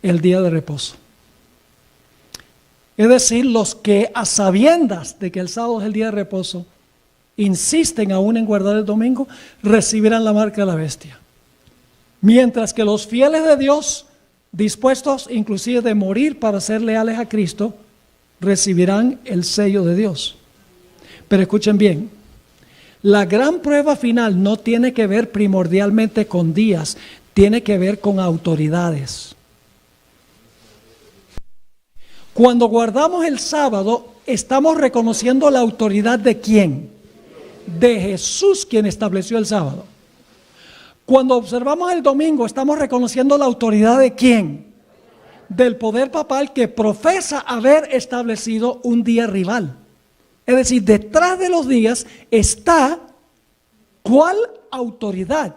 el día de reposo. Es decir, los que a sabiendas de que el sábado es el día de reposo, insisten aún en guardar el domingo, recibirán la marca de la bestia. Mientras que los fieles de Dios, dispuestos inclusive de morir para ser leales a Cristo, recibirán el sello de Dios. Pero escuchen bien, la gran prueba final no tiene que ver primordialmente con días, tiene que ver con autoridades. Cuando guardamos el sábado, estamos reconociendo la autoridad de ¿quién? De Jesús, quien estableció el sábado. Cuando observamos el domingo, estamos reconociendo la autoridad de ¿quién? Del poder papal que profesa haber establecido un día rival. Es decir, detrás de los días está ¿cuál autoridad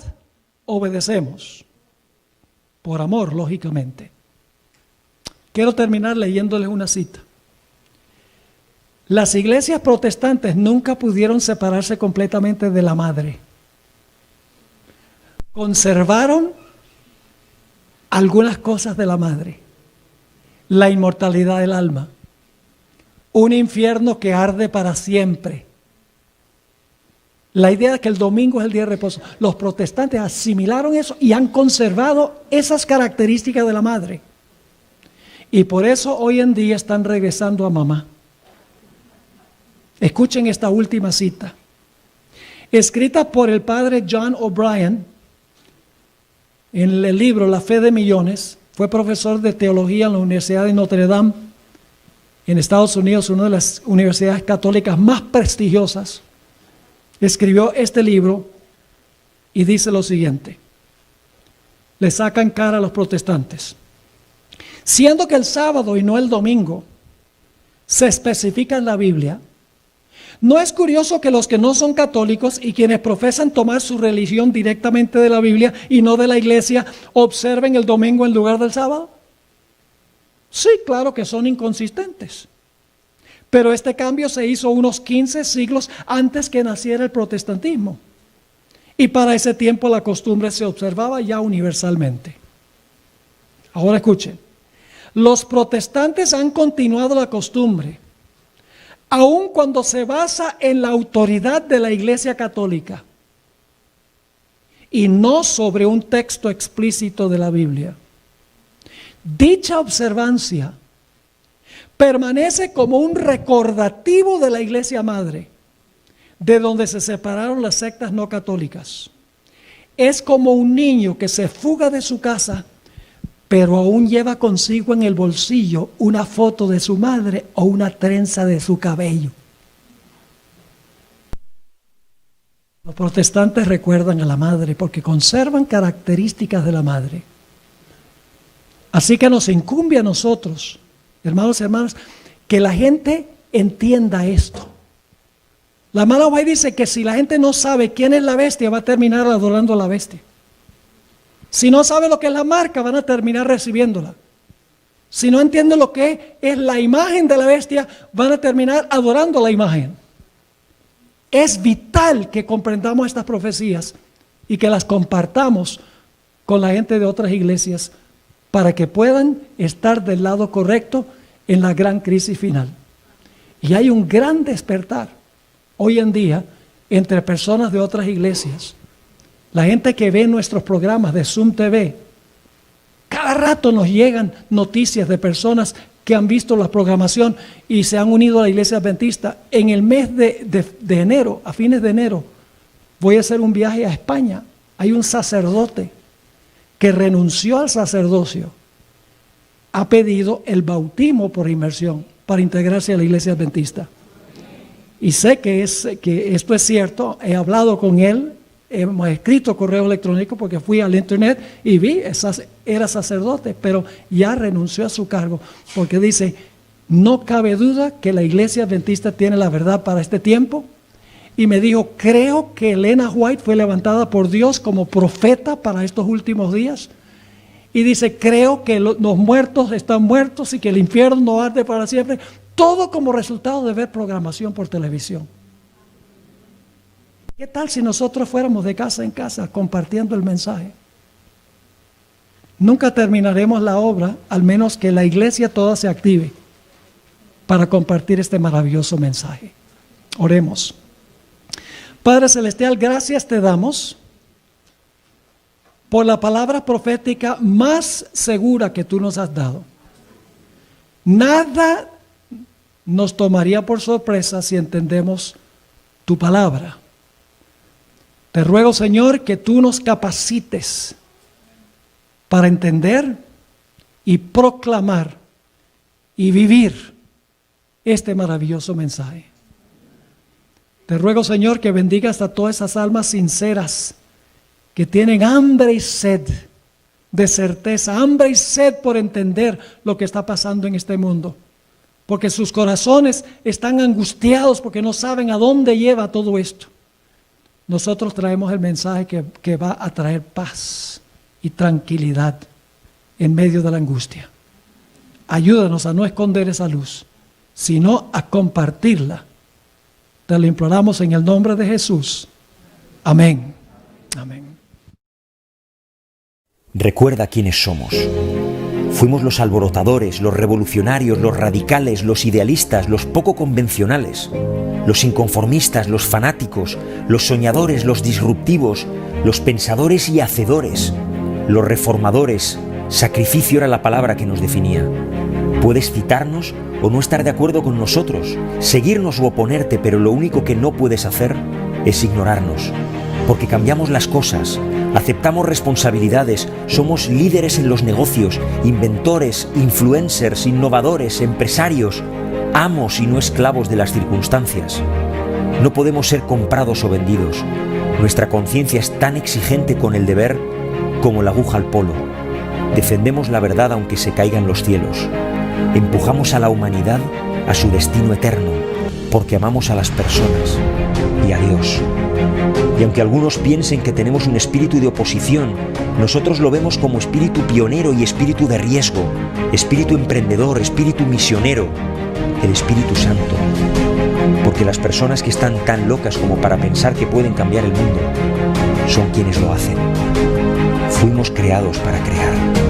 obedecemos? Por amor, lógicamente. Quiero terminar leyéndoles una cita. Las iglesias protestantes nunca pudieron separarse completamente de la madre. Conservaron algunas cosas de la madre. La inmortalidad del alma. Un infierno que arde para siempre. La idea de que el domingo es el día de reposo. Los protestantes asimilaron eso y han conservado esas características de la madre. Y por eso hoy en día están regresando a mamá. Escuchen esta última cita. Escrita por el padre John O'Brien en el libro La Fe de Millones. Fue profesor de teología en la Universidad de Notre Dame en Estados Unidos, una de las universidades católicas más prestigiosas. Escribió este libro y dice lo siguiente. Le sacan cara a los protestantes. Siendo que el sábado y no el domingo se especifica en la Biblia, ¿No es curioso que los que no son católicos y quienes profesan tomar su religión directamente de la Biblia y no de la iglesia, observen el domingo en lugar del sábado? Sí, claro que son inconsistentes. Pero este cambio se hizo unos 15 siglos antes que naciera el protestantismo. Y para ese tiempo la costumbre se observaba ya universalmente. Ahora escuchen, los protestantes han continuado la costumbre, aun cuando se basa en la autoridad de la Iglesia Católica y no sobre un texto explícito de la Biblia. Dicha observancia permanece como un recordativo de la Iglesia Madre, de donde se separaron las sectas no católicas. Es como un niño que se fuga de su casa, pero aún lleva consigo en el bolsillo una foto de su madre o una trenza de su cabello. Los protestantes recuerdan a la madre porque conservan características de la madre. Así que nos incumbe a nosotros, hermanos y hermanas, que la gente entienda esto. La hermana White dice que si la gente no sabe quién es la bestia, va a terminar adorando a la bestia. Si no sabe lo que es la marca, van a terminar recibiéndola. Si no entienden lo que es la imagen de la bestia, van a terminar adorando la imagen. Es vital que comprendamos estas profecías y que las compartamos con la gente de otras iglesias para que puedan estar del lado correcto en la gran crisis final. Y hay un gran despertar hoy en día entre personas de otras iglesias. La gente que ve nuestros programas de Zoom TV, cada rato nos llegan noticias de personas que han visto la programación y se han unido a la Iglesia Adventista. En el mes de enero, a fines de enero, voy a hacer un viaje a España. Hay un sacerdote que renunció al sacerdocio, ha pedido el bautismo por inmersión para integrarse a la Iglesia Adventista. Y sé que esto es cierto, he hablado con él, hemos escrito correo electrónico porque fui al internet y vi, era sacerdote, pero ya renunció a su cargo porque dice, no cabe duda que la Iglesia Adventista tiene la verdad para este tiempo. Y me dijo, creo que Elena White fue levantada por Dios como profeta para estos últimos días. Y dice, creo que los muertos están muertos y que el infierno no arde para siempre. Todo como resultado de ver programación por televisión. ¿Qué tal si nosotros fuéramos de casa en casa compartiendo el mensaje? Nunca terminaremos la obra, al menos que la iglesia toda se active para compartir este maravilloso mensaje. Oremos. Padre Celestial, gracias te damos por la palabra profética más segura que tú nos has dado. Nada nos tomaría por sorpresa si entendemos tu palabra. Te ruego, Señor, que tú nos capacites para entender y proclamar y vivir este maravilloso mensaje. Te ruego, Señor, que bendigas a todas esas almas sinceras que tienen hambre y sed de certeza, hambre y sed por entender lo que está pasando en este mundo. Porque sus corazones están angustiados porque no saben a dónde lleva todo esto. Nosotros traemos el mensaje que va a traer paz y tranquilidad en medio de la angustia. Ayúdanos a no esconder esa luz, sino a compartirla. Te lo imploramos en el nombre de Jesús. Amén. Amén. Recuerda quiénes somos. Fuimos los alborotadores, los revolucionarios, los radicales, los idealistas, los poco convencionales, los inconformistas, los fanáticos, los soñadores, los disruptivos, los pensadores y hacedores, los reformadores. Sacrificio era la palabra que nos definía. Puedes citarnos o no estar de acuerdo con nosotros, seguirnos o oponerte, pero lo único que no puedes hacer es ignorarnos, porque cambiamos las cosas, aceptamos responsabilidades, somos líderes en los negocios, inventores, influencers, innovadores, empresarios, amos y no esclavos de las circunstancias. No podemos ser comprados o vendidos. Nuestra conciencia es tan exigente con el deber como la aguja al polo. Defendemos la verdad aunque se caigan los cielos. Empujamos a la humanidad a su destino eterno. porque amamos a las personas y a Dios. Y aunque algunos piensen que tenemos un espíritu de oposición, nosotros lo vemos como espíritu pionero y espíritu de riesgo, espíritu emprendedor, espíritu misionero, el Espíritu Santo. Porque las personas que están tan locas como para pensar que pueden cambiar el mundo son quienes lo hacen. Fuimos creados para crear.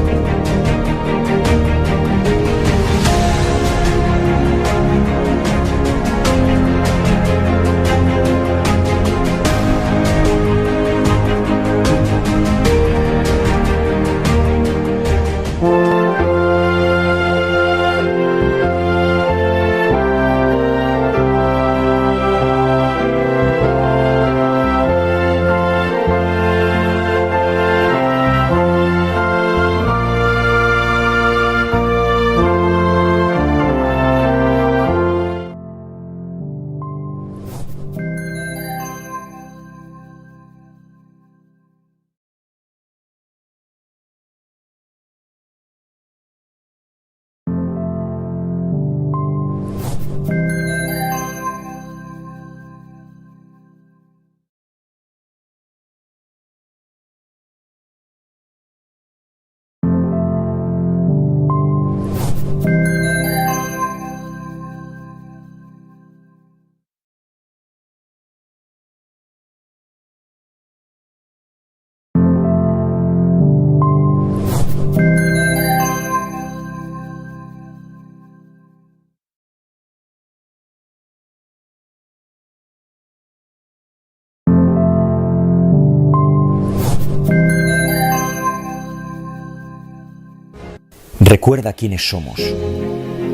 Recuerda quiénes somos.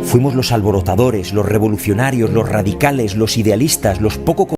Fuimos los alborotadores, los revolucionarios, los radicales, los idealistas, los poco